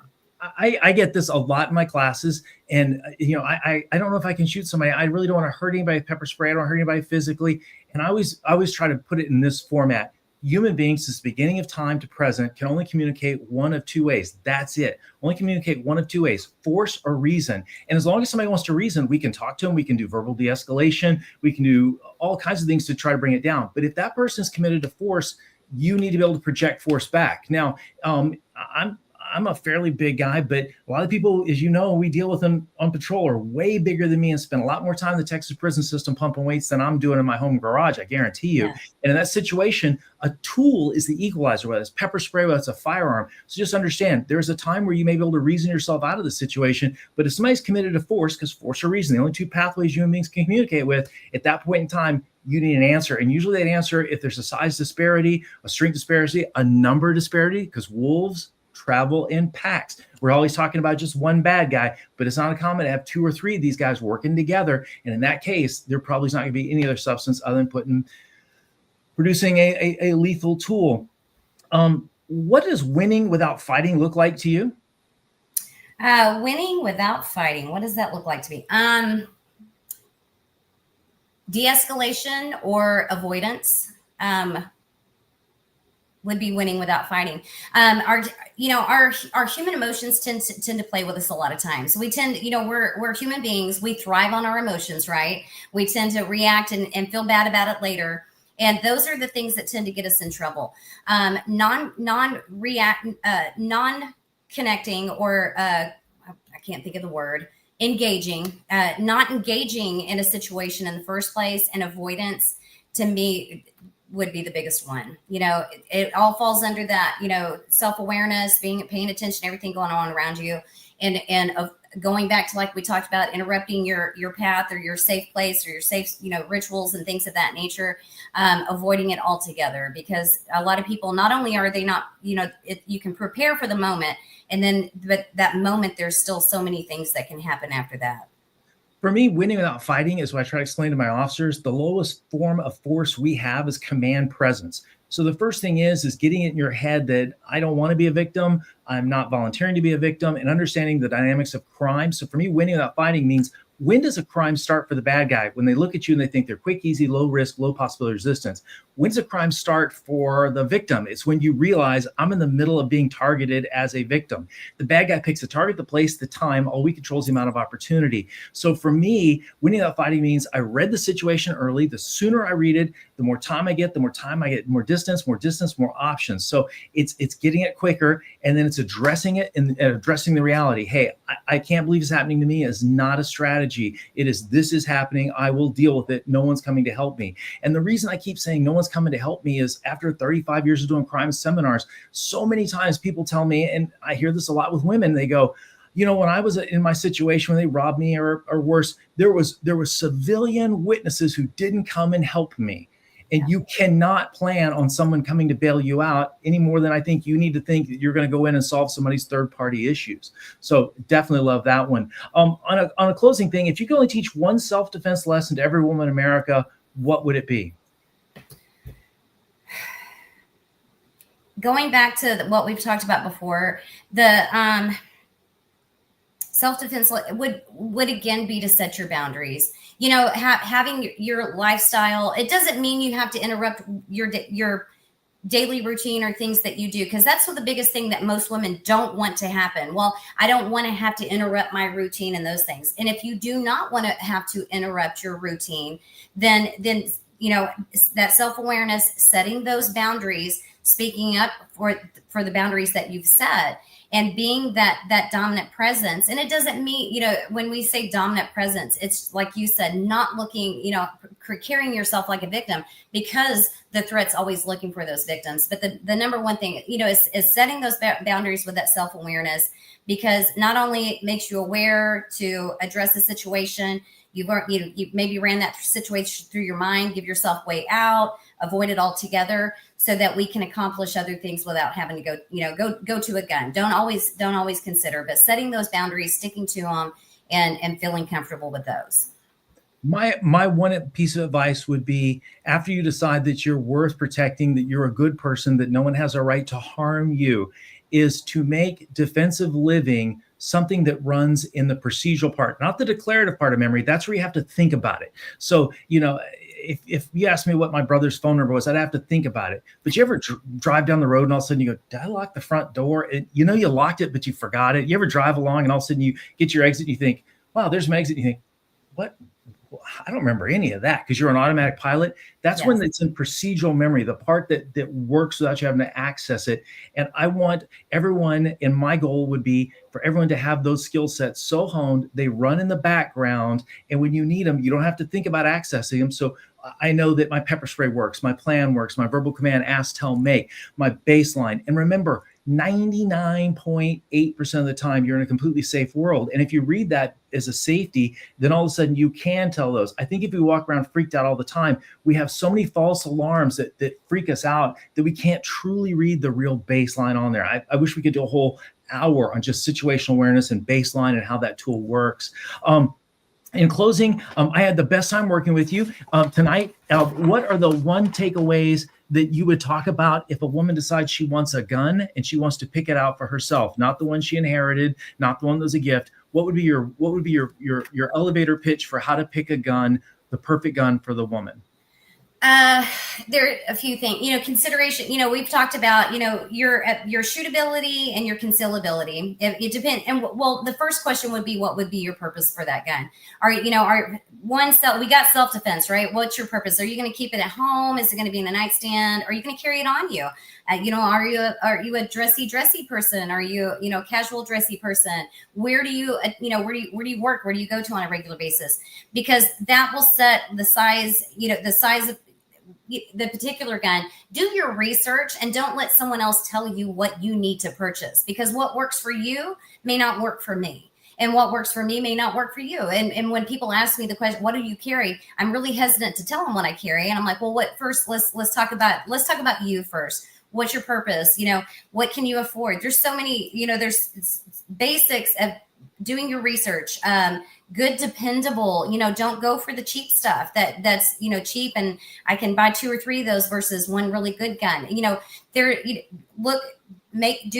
Speaker 2: I get this a lot in my classes, and I don't know if I can shoot somebody. I really don't want to hurt anybody with pepper spray. I don't hurt anybody physically, and I always try to put it in this format. human beings since the beginning of time to present can only communicate one of two ways. That's it. Only communicate one of two ways, force or reason. And as long as somebody wants to reason, we can talk to them. We can do verbal de-escalation. We can do all kinds of things to try to bring it down. But if that person is committed to force, you need to be able to project force back. Now, I'm a fairly big guy, but a lot of people, as you know, we deal with them on patrol are way bigger than me and spend a lot more time in the Texas prison system pumping weights than I'm doing in my home garage, I guarantee you. Yeah. And in that situation, a tool is the equalizer, whether it's pepper spray, whether it's a firearm. So just understand, there's a time where you may be able to reason yourself out of the situation, but if somebody's committed to force, because force or reason, the only two pathways human beings can communicate with, at that point in time, you need an answer. And usually that answer, if there's a size disparity, a strength disparity, a number disparity, because wolves travel in packs. We're always talking about just one bad guy, but it's not uncommon to have two or three of these guys working together. And in that case, there probably is not going to be any other substance other than producing a lethal tool. What does winning without fighting look like to you?
Speaker 3: Winning without fighting. What does that look like to me? De-escalation or avoidance. Would be winning without fighting. Our human emotions tend to play with us a lot of times. We tend, we're human beings. We thrive on our emotions, right? We tend to react and feel bad about it later. And those are the things that tend to get us in trouble. Non-connecting or I can't think of the word, engaging, not engaging in a situation in the first place, and avoidance, to me, would be the biggest one. It all falls under that, self-awareness, paying attention to everything going on around you, and going back to, like we talked about, interrupting your path or your safe place or your safe, rituals and things of that nature, avoiding it altogether. Because a lot of people, not only are they not, you can prepare for the moment, but that moment, there's still so many things that can happen after that.
Speaker 2: For me, winning without fighting is what I try to explain to my officers. The lowest form of force we have is command presence. So the first thing is getting it in your head that I don't want to be a victim. I'm not volunteering to be a victim, and understanding the dynamics of crime. So for me, winning without fighting means, when does a crime start for the bad guy? When they look at you and they think they're quick, easy, low risk, low possibility resistance. When does a crime start for the victim? It's when you realize I'm in the middle of being targeted as a victim. The bad guy picks the target, the place, the time. All we control is the amount of opportunity. So for me, winning without fighting means I read the situation early. The sooner I read it, the more time I get, more distance, more options. So it's getting it quicker, and then it's addressing it and addressing the reality. Hey, I can't believe it's happening to me is not a strategy. It is, this is happening. I will deal with it. No one's coming to help me. And the reason I keep saying no one's coming to help me is, after 35 years of doing crime seminars, so many times people tell me, and I hear this a lot with women, they go, when I was in my situation when they robbed me or worse, there was civilian witnesses who didn't come and help me. And you cannot plan on someone coming to bail you out any more than I think you need to think that you're going to go in and solve somebody's third-party issues. So definitely love that one. On a closing thing, if you could only teach one self-defense lesson to every woman in America, what would it be?
Speaker 3: Going back to what we've talked about before, the self-defense would again be to set your boundaries. Having your lifestyle, it doesn't mean you have to interrupt your daily routine or things that you do, because that's what the biggest thing that most women don't want to happen. Well, I don't want to have to interrupt my routine and those things. And if you do not want to have to interrupt your routine, then that self-awareness, setting those boundaries, speaking up for the boundaries that you've set, and being that dominant presence. And it doesn't mean, when we say dominant presence, it's like you said, not looking, carrying yourself like a victim, because the threat's always looking for those victims. But the number one thing, is setting those boundaries with that self-awareness, because not only it makes you aware to address the situation, you maybe ran that situation through your mind, give yourself way out, avoid it altogether, so that we can accomplish other things without having to go to a gun. Don't always consider, but setting those boundaries, sticking to them, and feeling comfortable with those.
Speaker 2: My one piece of advice would be, after you decide that you're worth protecting, that you're a good person, that no one has a right to harm you, is to make defensive living something that runs in the procedural part, not the declarative part of memory. That's where you have to think about it. So, if you asked me what my brother's phone number was, I'd have to think about it. But you ever drive down the road and all of a sudden you go, did I lock the front door? And you know you locked it, but you forgot it. You ever drive along and all of a sudden you get your exit and you think, wow, there's my exit. And you think, what? I don't remember any of that because you're an automatic pilot. That's when it's in procedural memory, the part that works without you having to access it. And I want everyone, and my goal would be for everyone to have those skill sets so honed, they run in the background. And when you need them, you don't have to think about accessing them. So I know that my pepper spray works, my plan works, my verbal command, ask, tell, make, my baseline. And remember, 99.8% of the time, you're in a completely safe world. And if you read that as a safety, then all of a sudden you can tell those. I think if we walk around freaked out all the time, we have so many false alarms that freak us out that we can't truly read the real baseline on there. I wish we could do a whole hour on just situational awareness and baseline and how that tool works. In closing, I had the best time working with you tonight. What are the one takeaways that you would talk about if a woman decides she wants a gun and she wants to pick it out for herself, not the one she inherited, not the one that was a gift? What would be your elevator pitch for how to pick a gun, the perfect gun for the woman?
Speaker 3: There are a few things, consideration, we've talked about, your shootability and your concealability. It depends. And the first question would be, what would be your purpose for that gun? We got self-defense, right? What's your purpose? Are you going to keep it at home? Is it going to be in the nightstand? Are you going to carry it on you? Are you a dressy person? Are you, casual dressy person? Where do you work? Where do you go to on a regular basis? Because that will set the size of the particular gun. Do your research and don't let someone else tell you what you need to purchase, because what works for you may not work for me. And what works for me may not work for you. And when people ask me the question, what do you carry? I'm really hesitant to tell them what I carry. And I'm like, well, let's talk about you first. What's your purpose? What can you afford? There's so many, there's basics of doing your research. Good, dependable, don't go for the cheap stuff that's cheap and I can buy 2 or 3 of those versus one really good gun. Do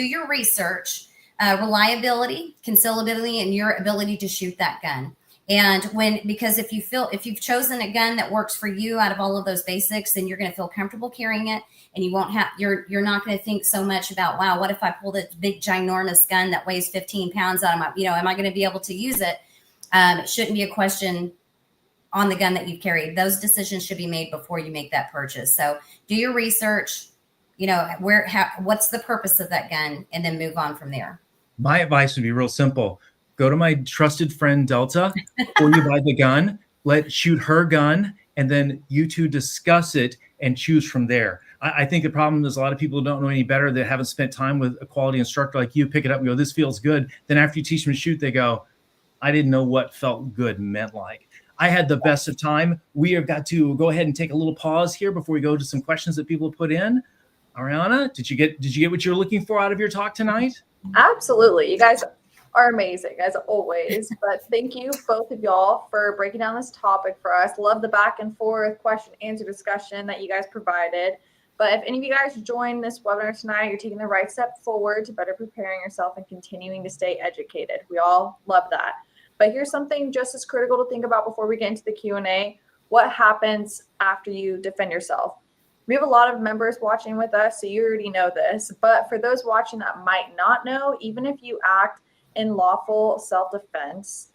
Speaker 3: your research, reliability, concealability, and your ability to shoot that gun. And because if you've chosen a gun that works for you out of all of those basics, then you're going to feel comfortable carrying it, and you're not going to think so much about, wow, what if I pull this big ginormous gun that weighs 15 pounds out of my, am I going to be able to use it? It shouldn't be a question on the gun that you've carried. Those decisions should be made before you make that purchase. So do your research, what's the purpose of that gun, and then move on from there.
Speaker 2: My advice would be real simple. Go to my trusted friend, Delta, before you buy the gun, shoot her gun, and then you two discuss it and choose from there. I think the problem is a lot of people don't know any better, that haven't spent time with a quality instructor like you, pick it up and go, this feels good. Then after you teach them to shoot, they go, I didn't know what felt good meant like. I had the best of time. We have got to go ahead and take a little pause here before we go to some questions that people have put in. Ariana, did you get what you're looking for out of your talk tonight?
Speaker 1: Absolutely. You guys are amazing as always, but thank you both of y'all for breaking down this topic for us. Love the back and forth question answer discussion that you guys provided. But if any of you guys join this webinar tonight, you're taking the right step forward to better preparing yourself and continuing to stay educated. We all love that. But here's something just as critical to think about before we get into the Q&A. What happens after you defend yourself? We have a lot of members watching with us, so you already know this. But for those watching that might not know, even if you act in lawful self-defense,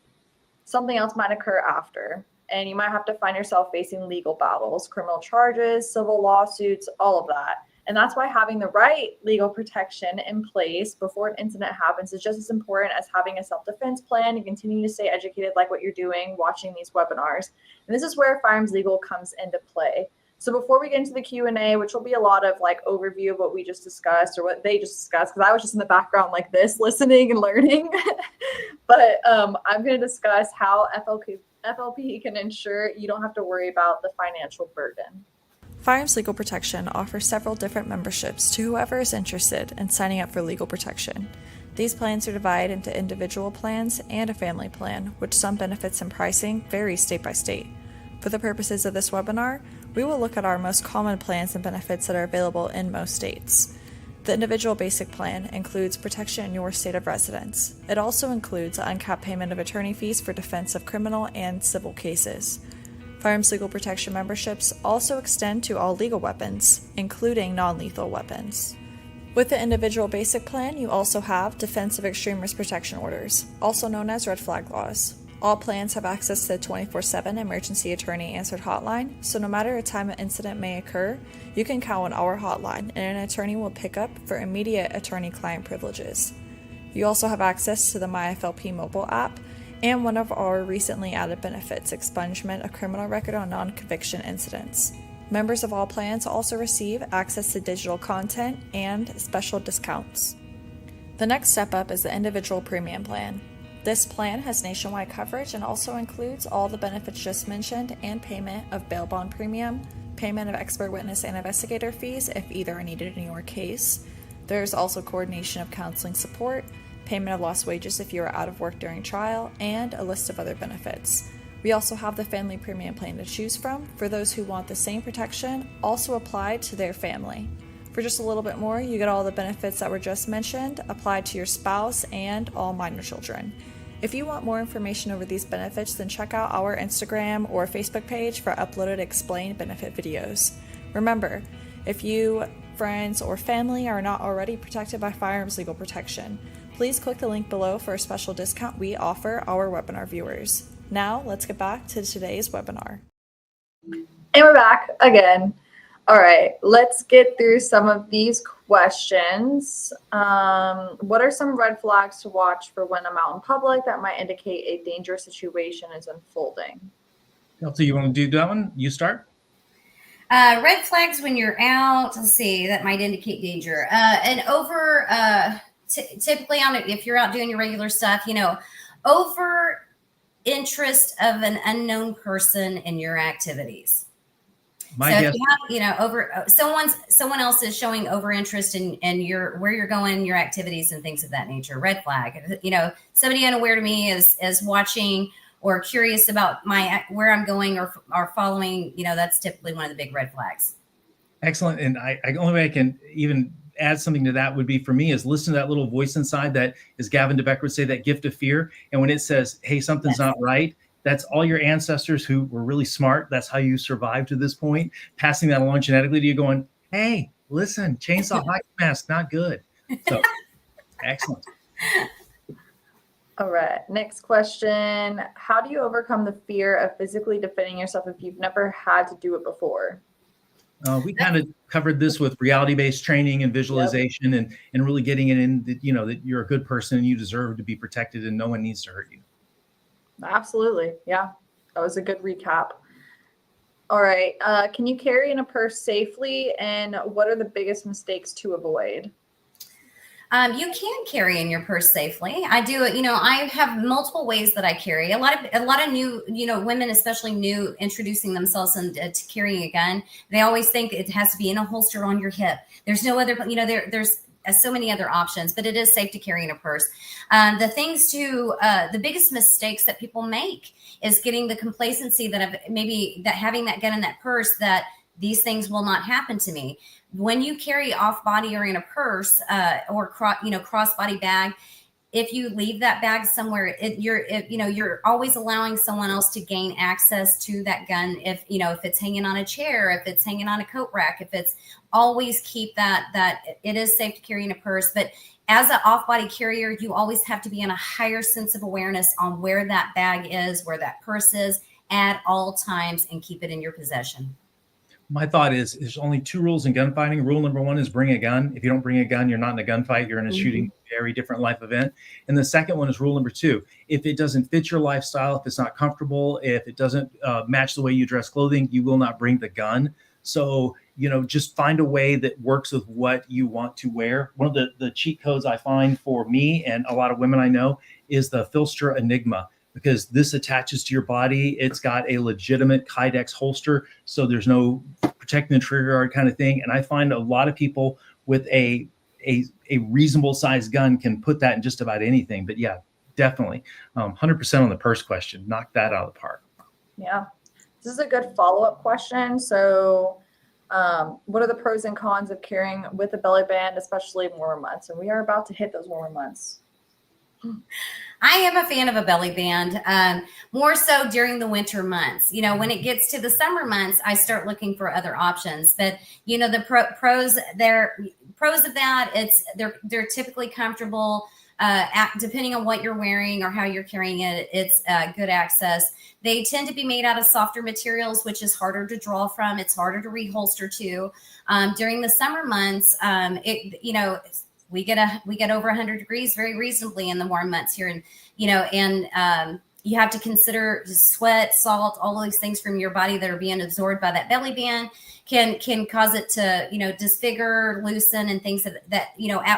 Speaker 1: something else might occur after. And you might have to find yourself facing legal battles, criminal charges, civil lawsuits, all of that. And that's why having the right legal protection in place before an incident happens is just as important as having a self-defense plan and continuing to stay educated like what you're doing, watching these webinars. And this is where Firearms Legal comes into play. So before we get into the Q&A, which will be a lot of overview of what we just discussed or what they just discussed, because I was just in the background like this, listening and learning. But I'm going to discuss how FLP can ensure you don't have to worry about the financial burden.
Speaker 4: Firearms Legal Protection offers several different memberships to whoever is interested in signing up for legal protection. These plans are divided into individual plans and a family plan, which some benefits and pricing vary state by state. For the purposes of this webinar, we will look at our most common plans and benefits that are available in most states. The individual basic plan includes protection in your state of residence. It also includes an uncapped payment of attorney fees for defense of criminal and civil cases. Firearms Legal Protection memberships also extend to all legal weapons, including non-lethal weapons. With the individual basic plan, you also have Defensive Extreme Risk Protection Orders, also known as red flag laws. All plans have access to the 24/7 emergency attorney answered hotline, so no matter a time an incident may occur, you can count on our hotline and an attorney will pick up for immediate attorney-client privileges. You also have access to the MyFLP mobile app and one of our recently added benefits, expungement of criminal record on non-conviction incidents. Members of all plans also receive access to digital content and special discounts. The next step up is the individual premium plan. This plan has nationwide coverage and also includes all the benefits just mentioned and payment of bail bond premium, payment of expert witness and investigator fees if either are needed in your case. There is also coordination of counseling support, payment of lost wages if you are out of work during trial, and a list of other benefits. We also have the family premium plan to choose from for those who want the same protection also applied to their family. For just a little bit more, you get all the benefits that were just mentioned applied to your spouse and all minor children. If you want more information over these benefits, then check out our Instagram or Facebook page for uploaded explained benefit videos. Remember, if you, friends, or family are not already protected by Firearms Legal Protection, please click the link below for a special discount we offer our webinar viewers. Now, let's get back to today's webinar.
Speaker 1: And we're back again. All right, let's get through some of these questions. What are some red flags to watch for when I'm out in public that might indicate a dangerous situation is unfolding?
Speaker 2: So you want to do that one? You start?
Speaker 3: Red flags when you're out, let's see, that might indicate danger. Typically if you're out doing your regular stuff, over interest of an unknown person in your activities. If you have, someone else is showing over interest in where you're going, your activities and things of that nature. Red flag. Somebody unaware to me is watching or curious about where I'm going or following. That's typically one of the big red flags.
Speaker 2: Excellent. And I only way I can even add something to that would be for me is listen to that little voice inside that, as Gavin DeBecker would say, that gift of fear. And when it says, hey, something's not right, that's all your ancestors who were really smart. That's how you survived to this point, passing that along genetically to you going, hey, listen, chainsaw hockey mask, not good. So excellent.
Speaker 1: All right, next question. How do you overcome the fear of physically defending yourself if you've never had to do it before?
Speaker 2: We kind of covered this with reality-based training and visualization. Yep. and really getting it in that, that you're a good person and you deserve to be protected and no one needs to hurt you.
Speaker 1: Absolutely. Yeah, that was a good recap. All right. Can you carry in a purse safely? And what are the biggest mistakes to avoid?
Speaker 3: You can carry in your purse safely. I do it. I have multiple ways that I carry. A lot of new, women, especially new, introducing themselves to carrying a gun. They always think it has to be in a holster on your hip. There's no other, there's so many other options, but it is safe to carry in a purse. The biggest mistakes that people make is getting the complacency that having that gun in that purse, that these things will not happen to me. When you carry off body or in a purse or cross body bag, if you leave that bag somewhere, you're always allowing someone else to gain access to that gun. If it's hanging on a chair, if it's hanging on a coat rack, if it's always keep that it is safe to carry in a purse. But as an off-body carrier, you always have to be in a higher sense of awareness on where that bag is, where that purse is at all times, and keep it in your possession.
Speaker 2: My thought is there's only two rules in gunfighting. Rule number one is bring a gun. If you don't bring a gun, you're not in a gunfight. You're in a shooting, very different life event. And the second one is rule number two. If it doesn't fit your lifestyle, if it's not comfortable, if it doesn't match the way you dress clothing, you will not bring the gun. So, just find a way that works with what you want to wear. One of the cheat codes I find for me and a lot of women I know is the Filster Enigma, because this attaches to your body. It's got a legitimate Kydex holster, so there's no protecting the trigger guard kind of thing. And I find a lot of people with a reasonable sized gun can put that in just about anything. But yeah, definitely 100% on the purse question. Knock that out of the park.
Speaker 1: Yeah, this is a good follow-up question. So what are the pros and cons of carrying with a belly band, especially in warmer months? And we are about to hit those warmer months.
Speaker 3: I am a fan of a belly band, more so during the winter months. When it gets to the summer months, I start looking for other options. But the pros of that, they're typically comfortable. Depending on what you're wearing or how you're carrying it, it's good access. They tend to be made out of softer materials, which is harder to draw from. It's harder to reholster to. During the summer months, we get over 100 degrees very reasonably in the warm months here, and you have to consider sweat, salt, all of these things from your body that are being absorbed by that belly band can cause it to disfigure, loosen, and things that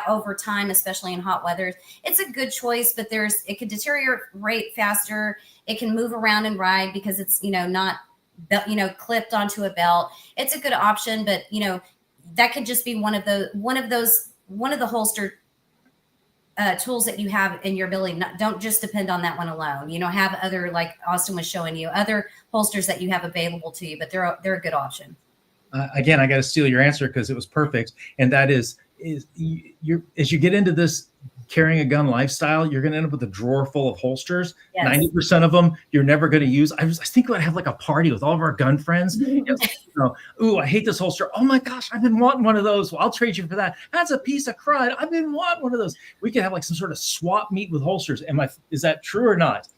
Speaker 3: over time, especially in hot weather. It's a good choice, but it can deteriorate faster. It can move around and ride because it's not clipped onto a belt. It's a good option, but that could just be one of the holster tools that you have in your building. Don't just depend on that one alone. Have other, like Austin was showing you, other holsters that you have available to you, but they're a good option.
Speaker 2: Again, I got to steal your answer because it was perfect. And that is you as you get into this carrying a gun lifestyle, you're going to end up with a drawer full of holsters. Yes. 90% of them you're never going to use. I think we'd have like a party with all of our gun friends. Ooh, I hate this holster. Oh my gosh, I've been wanting one of those. Well, I'll trade you for that. That's a piece of crud. I've been wanting one of those. We could have like some sort of swap meet with holsters. Is that true or not?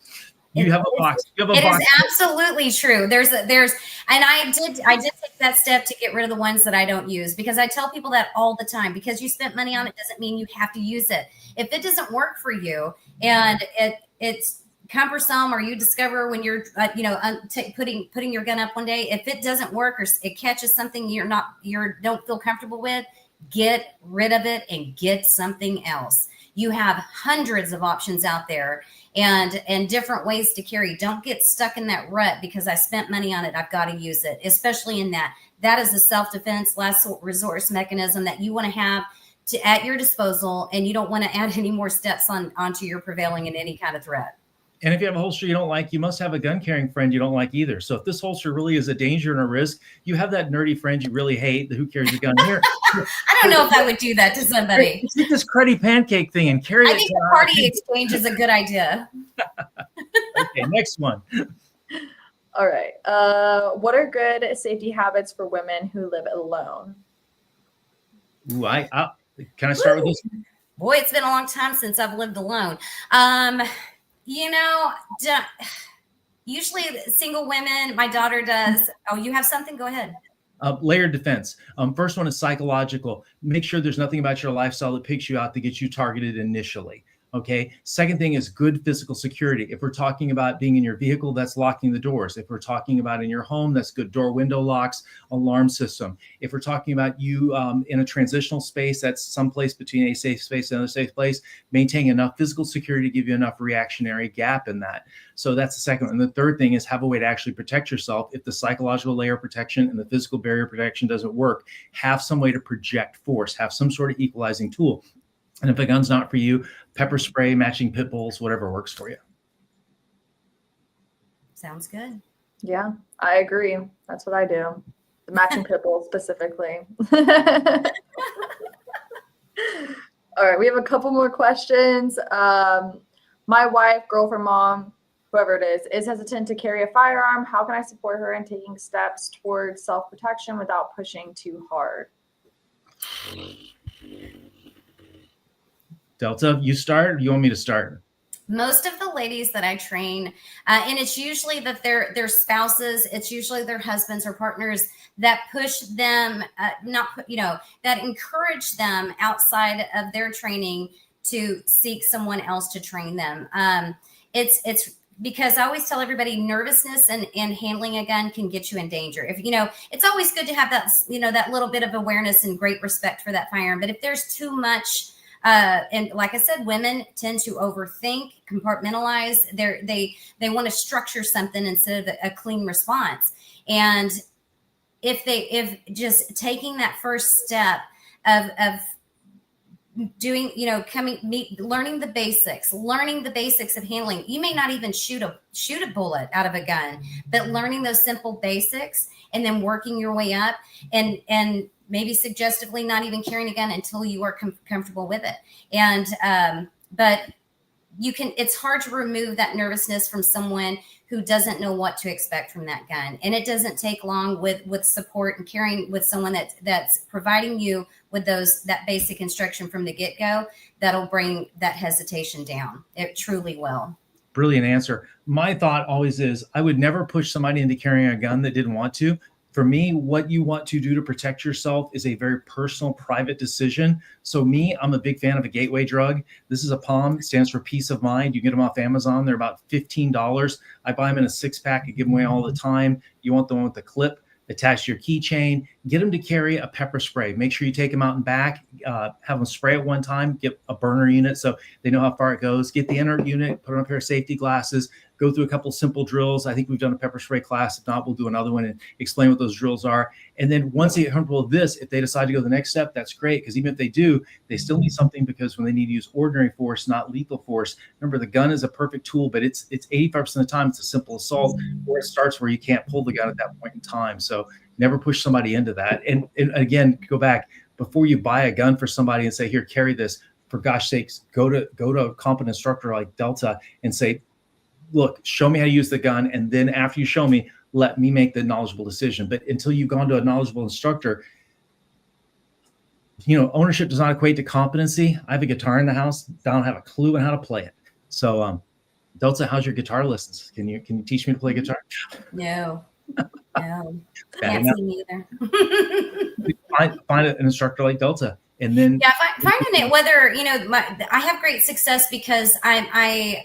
Speaker 2: You have a box. You have a box.
Speaker 3: It is absolutely true. And I did take that step to get rid of the ones that I don't use, because I tell people that all the time. Because you spent money on it doesn't mean you have to use it. If it doesn't work for you and it's cumbersome, or you discover when you're putting your gun up one day, if it doesn't work or it catches something you don't feel comfortable with, get rid of it and get something else. You have hundreds of options out there and different ways to carry. Don't get stuck in that rut because I spent money on it, I've got to use it, especially in that is a self-defense, last resort mechanism that you want to have at your disposal, and you don't want to add any more steps onto your prevailing in any kind of threat.
Speaker 2: And if you have a holster you don't like, you must have a gun carrying friend you don't like either. So if this holster really is a danger and a risk, you have that nerdy friend you really hate who carries a gun here.
Speaker 3: I don't know if I would do that to somebody.
Speaker 2: Take this cruddy pancake thing and carry it.
Speaker 3: I think the party exchange is a good idea.
Speaker 2: Okay, next one.
Speaker 1: All right. What are good safety habits for women who live alone?
Speaker 2: Ooh, can I start with this?
Speaker 3: Boy, it's been a long time since I've lived alone. Usually single women, my daughter does. Oh, you have something? Go ahead.
Speaker 2: Layered defense. First one is psychological. Make sure there's nothing about your lifestyle that picks you out to get you targeted initially. Okay. Second thing is good physical security. If we're talking about being in your vehicle, that's locking the doors. If we're talking about in your home, that's good door window locks, alarm system. If we're talking about you in a transitional space, that's someplace between a safe space and another safe place, maintaining enough physical security to give you enough reactionary gap in that. So that's the second one. And the third thing is have a way to actually protect yourself. If the psychological layer of protection and the physical barrier protection doesn't work, have some way to project force, have some sort of equalizing tool. And if a gun's not for you, pepper spray, matching pit bulls, whatever works for you.
Speaker 3: Sounds good.
Speaker 1: Yeah, I agree. That's what I do. The matching pit bull specifically. All right, we have a couple more questions. My wife, girlfriend, mom, whoever it is hesitant to carry a firearm. How can I support her in taking steps towards self-protection without pushing too hard?
Speaker 2: Delta, you start, or you want me to start?
Speaker 3: Most of the ladies that I train, and it's usually that their spouses, it's usually their husbands or partners that push them, that encourage them outside of their training to seek someone else to train them. It's because I always tell everybody nervousness and handling a gun can get you in danger. If it's always good to have that, that little bit of awareness and great respect for that firearm. But if there's too much, and like I said, women tend to overthink, compartmentalize. They want to structure something instead of a clean response. And if just taking that first step of doing, learning the basics of handling. You may not even shoot a bullet out of a gun, but learning those simple basics and then working your way up and maybe suggestively not even carrying a gun until you are comfortable with it. And, but it's hard to remove that nervousness from someone who doesn't know what to expect from that gun. And it doesn't take long with support and caring with someone that's providing you with that basic instruction from the get-go, that'll bring that hesitation down. It truly will.
Speaker 2: Brilliant answer. My thought always is I would never push somebody into carrying a gun that didn't want to. For me, what you want to do to protect yourself is a very personal, private decision. So me, I'm a big fan of a gateway drug. This is a POM, stands for peace of mind. You get them off Amazon. They're about $15. I buy them in a 6-pack. I give them away all the time. You want the one with the clip attached to your keychain. Get them to carry a pepper spray. Make sure you take them out and back. Have them spray at one time. Get a burner unit so they know how far it goes. Get the inert unit. Put on a pair of safety glasses. Go through a couple simple drills. I think we've done a pepper spray class. If not, we'll do another one and explain what those drills are. And then once they get comfortable with this, if they decide to go the next step, that's great. Because even if they do, they still need something, because when they need to use ordinary force, not lethal force, remember the gun is a perfect tool, but it's 85% of the time it's a simple assault, where it starts where you can't pull the gun at that point in time. So never push somebody into that. And again, go back before you buy a gun for somebody and say, here, carry this. For gosh sakes, go to a competent instructor like Delta and say, look, show me how to use the gun. And then after you show me, let me make the knowledgeable decision. But until you've gone to a knowledgeable instructor, ownership does not equate to competency. I have a guitar in the house. I don't have a clue on how to play it. So, Delta, how's your guitar lessons? Can you teach me to play guitar?
Speaker 3: No. Can't sing either.
Speaker 2: Find an instructor like Delta. And then
Speaker 3: finding it, whether, I have great success because I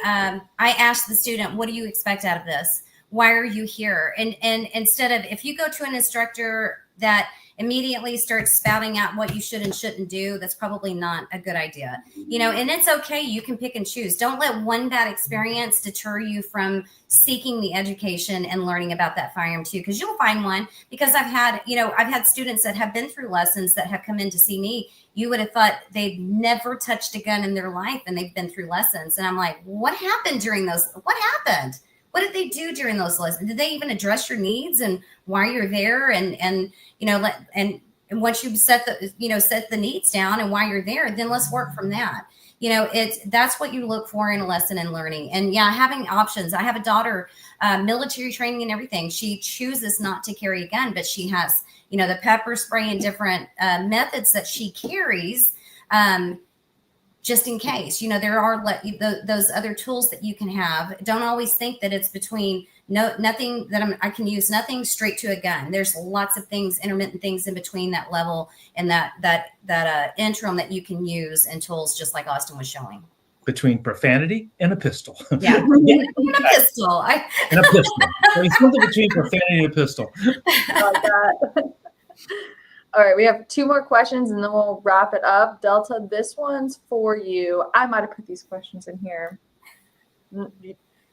Speaker 3: ask the student, what do you expect out of this? Why are you here? And instead of, if you go to an instructor that immediately starts spouting out what you should and shouldn't do, that's probably not a good idea. And it's okay. You can pick and choose. Don't let one bad experience deter you from seeking the education and learning about that firearm too, because you'll find one. Because I've had students that have been through lessons that have come in to see me. You would have thought they'd never touched a gun in their life, and they've been through lessons. And I'm like, what happened during those? What happened? What did they do during those lessons? Did they even address your needs and why you're there? And once you set the needs down and why you're there, then let's work from that. That's what you look for in a lesson and learning. And having options. I have a daughter, military training and everything. She chooses not to carry a gun, but she has, the pepper spray and different methods that she carries, just in case. There are those other tools that you can have. Don't always think that it's between nothing that I can use nothing straight to a gun. There's lots of things, intermittent things in between that level and that interim that you can use, and tools just like Austin was showing.
Speaker 2: Between profanity and a pistol.
Speaker 3: Yeah, and a pistol.
Speaker 2: And a pistol. It's something between profanity and a pistol.
Speaker 1: Like that. All right, we have 2 more questions and then we'll wrap it up. Delta, this one's for you. I might have put these questions in here.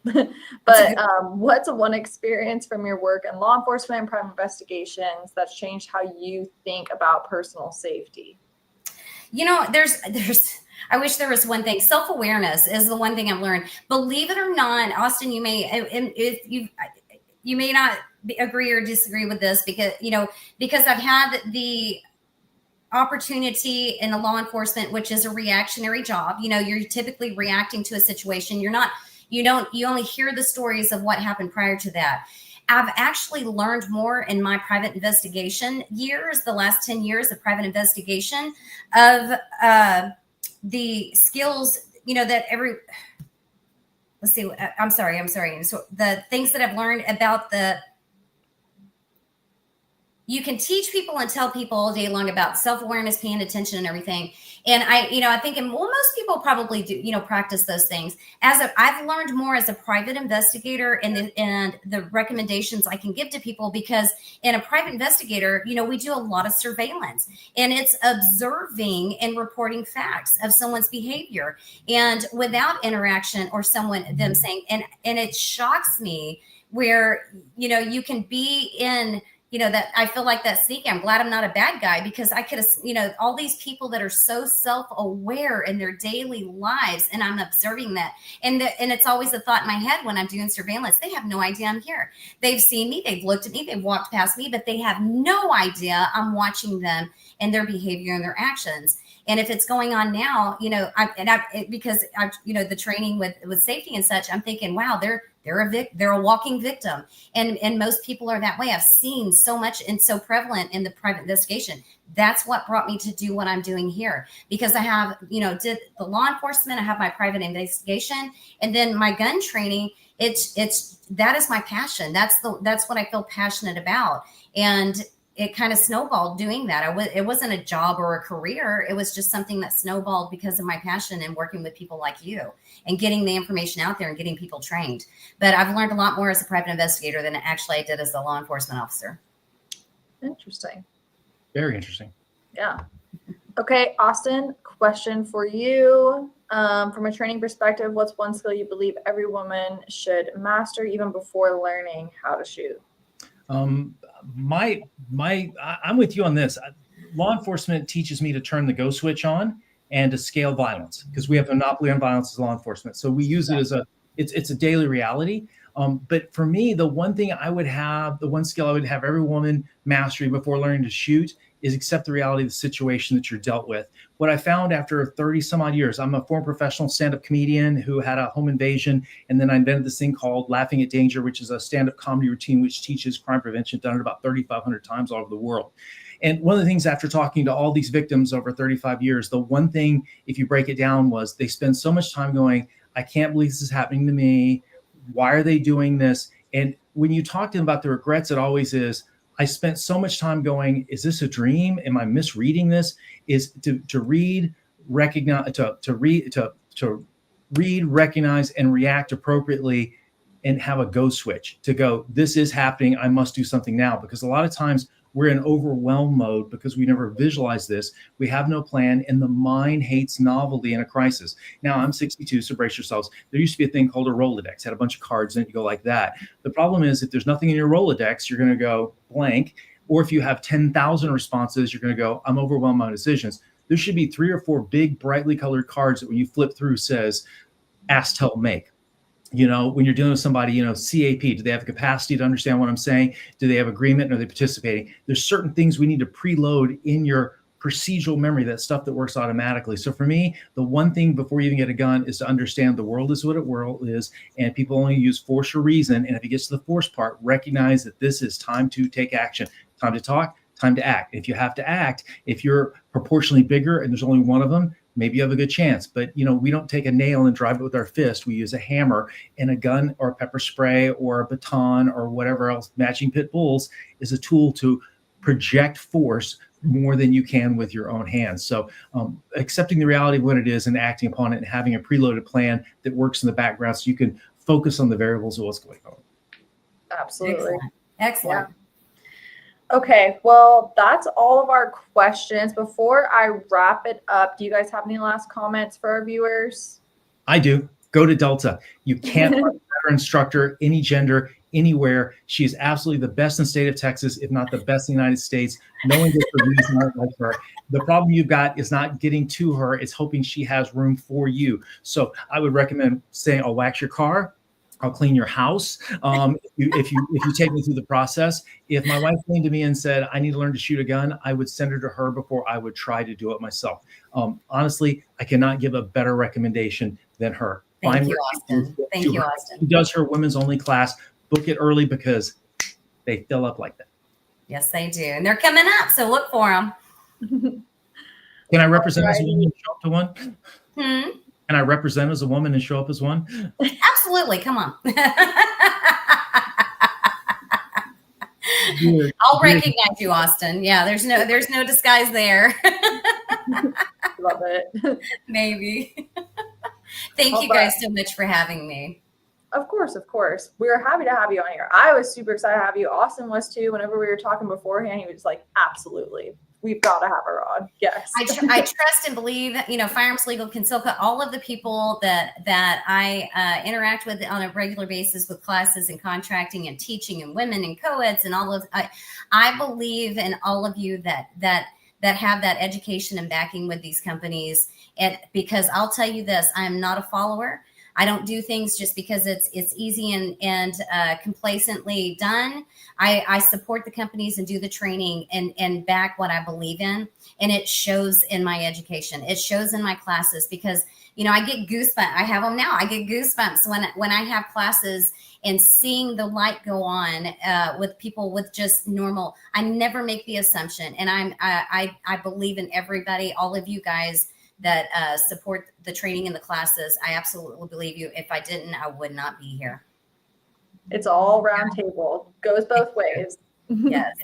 Speaker 1: But what's one experience from your work in law enforcement and private investigations that's changed how you think about personal safety?
Speaker 3: There's I wish there was one thing. Self-awareness is the one thing I've learned. Believe it or not, Austin, you may not agree or disagree with this because I've had the opportunity in the law enforcement, which is a reactionary job. You're typically reacting to a situation. You only hear the stories of what happened prior to that. I've actually learned more in my private investigation years, the last 10 years of private investigation, of the skills, I'm sorry. So the things that I've learned about you can teach people and tell people all day long about self-awareness, paying attention and everything. And I think, most people probably do, practice those things. I've learned more as a private investigator and the recommendations I can give to people, because in a private investigator, we do a lot of surveillance, and it's observing and reporting facts of someone's behavior, and without interaction or them saying, and it shocks me where, you can be in, that I feel like that sneaky. I'm glad I'm not a bad guy, because I could have, all these people that are so self-aware in their daily lives, and I'm observing that. And it's always a thought in my head when I'm doing surveillance. They have no idea I'm here. They've seen me, they've looked at me, they've walked past me, but they have no idea I'm watching them and their behavior and their actions. And if it's going on now, because I've, the training with safety and such, I'm thinking, wow, they're a walking victim. And most people are that way. I've seen so much and so prevalent in the private investigation. That's what brought me to do what I'm doing here, because I have, did the law enforcement, I have my private investigation, and then my gun training. That is my passion. That's what I feel passionate about. And it kind of snowballed doing that. It wasn't a job or a career. It was just something that snowballed because of my passion and working with people like you and getting the information out there and getting people trained. But I've learned a lot more as a private investigator than actually I did as a law enforcement officer.
Speaker 1: Interesting.
Speaker 2: Very interesting.
Speaker 1: Yeah. Okay, Austin, question for you. From a training perspective, what's one skill you believe every woman should master even before learning how to shoot?
Speaker 2: I'm with you on this. Law enforcement teaches me to turn the go switch on and to scale violence, because we have a monopoly on violence as law enforcement. So we use it as it's a daily reality. But for me, the one skill I would have every woman mastery before learning to shoot is accept the reality of the situation that you're dealt with. What I found after 30 some odd years, I'm a former professional stand-up comedian who had a home invasion. And then I invented this thing called Laughing at Danger, which is a stand-up comedy routine, which teaches crime prevention, done it about 3,500 times all over the world. And one of the things after talking to all these victims over 35 years, the one thing, if you break it down, was they spend so much time going, I can't believe this is happening to me. Why are they doing this? And when you talk to them about the regrets, it always is, I spent so much time going, is this a dream? Am I misreading this? Is to read, recognize, to read, recognize, and react appropriately, and have a go switch to go, this is happening. I must do something now. Because a lot of times we're in overwhelm mode because we never visualize this. We have no plan, and the mind hates novelty in a crisis. Now, I'm 62, so brace yourselves. There used to be a thing called a Rolodex, had a bunch of cards in it, you go like that. The problem is, if there's nothing in your Rolodex, you're going to go blank. Or if you have 10,000 responses, you're going to go, I'm overwhelmed by decisions. There should be 3 or 4 big, brightly colored cards that when you flip through says, ask, tell, make. When you're dealing with somebody, CAP, do they have the capacity to understand what I'm saying? Do they have agreement? And are they participating? There's certain things we need to preload in your procedural memory, that stuff that works automatically. So for me, the one thing before you even get a gun is to understand the world is what it world is, and people only use force or reason. And if it gets to the force part, recognize that this is time to take action, time to talk, time to act. If you have to act, if you're proportionally bigger and there's only one of them, maybe you have a good chance. But, we don't take a nail and drive it with our fist. We use a hammer, and a gun or a pepper spray or a baton or whatever else, matching pit bulls, is a tool to project force more than you can with your own hands. So accepting the reality of what it is and acting upon it, and having a preloaded plan that works in the background so you can focus on the variables of what's going on.
Speaker 1: Absolutely.
Speaker 3: Excellent.
Speaker 1: Yeah. Okay, well, that's all of our questions. Before I wrap it up, do you guys have any last comments for our viewers?
Speaker 2: I do. Go to Delta. You can't find a better instructor, any gender, anywhere. She is absolutely the best in the state of Texas, if not the best in the United States. No one gets reviews like her. The problem you've got is not getting to her. It's hoping she has room for you. So I would recommend saying, I'll wax your car. I'll clean your house. If you take me through the process. If my wife came to me and said, I need to learn to shoot a gun, I would send her to her before I would try to do it myself. Honestly, I cannot give a better recommendation than her.
Speaker 3: Thank you, Austin. Thank you, Austin.
Speaker 2: She does her women's only class. Book it early because they fill up like that.
Speaker 3: Yes, they do. And they're coming up, so look for them.
Speaker 2: Can I represent as a woman and show up to one? Can I represent as a woman and show up as one?
Speaker 3: Absolutely. Come on. I'll recognize you, Austin. Yeah, there's no disguise there.
Speaker 1: Love it.
Speaker 3: Maybe. Thank you guys so much for having me.
Speaker 1: Of course. We were happy to have you on here. I was super excited to have you. Austin was too. Whenever we were talking beforehand, he was like, absolutely. we've got to have her on. Yes.
Speaker 3: I trust and believe, Firearms Legal Consulta, all of the people that I interact with on a regular basis with classes and contracting and teaching and women and co-eds and all of, I believe in all of you that have that education and backing with these companies. And because I'll tell you this, I'm not a follower. I don't do things just because it's easy and complacently done. I support the companies and do the training and back what I believe in. And it shows in my education. It shows in my classes because, I get goosebumps. I have them now. I get goosebumps when I have classes and seeing the light go on with people with just normal. I never make the assumption. And I believe in everybody, all of you guys that support the training and the classes. I absolutely believe you. If I didn't, I would not be here.
Speaker 1: It's all round table. Goes both ways.
Speaker 3: Yes.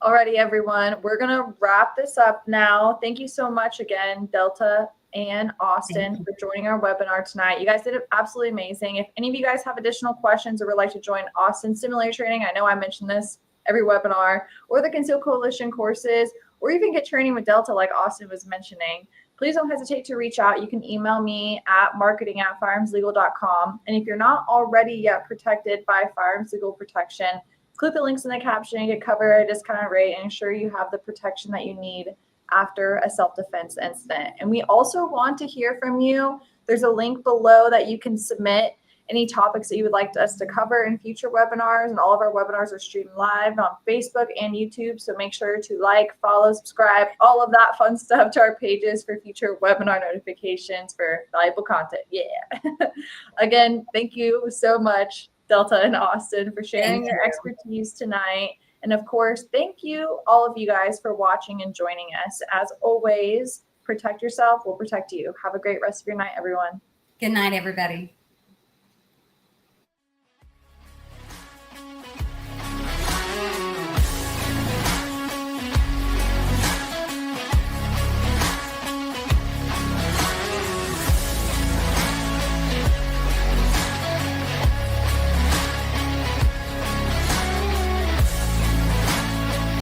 Speaker 1: Alrighty, everyone. We're going to wrap this up now. Thank you so much again, Delta and Austin, for joining our webinar tonight. You guys did absolutely amazing. If any of you guys have additional questions or would like to join Austin's simulator training, I know I mentioned this every webinar, or the Conceal Coalition courses, or even get training with Delta like Austin was mentioning, please don't hesitate to reach out. You can email me at marketing@firearmslegal.com. And if you're not already yet protected by Firearms Legal Protection, click the links in the caption and get covered at a discounted rate and ensure you have the protection that you need after a self-defense incident. And we also want to hear from you. There's a link below that you can submit any topics that you would like us to cover in future webinars. And all of our webinars are streamed live on Facebook and YouTube. So make sure to like, follow, subscribe, all of that fun stuff to our pages for future webinar notifications for valuable content. Yeah. Again, thank you so much, Delta and Austin, for sharing your expertise tonight. And of course, thank you, all of you guys, for watching and joining us. As always, protect yourself. We'll protect you. Have a great rest of your night, everyone.
Speaker 3: Good night, everybody.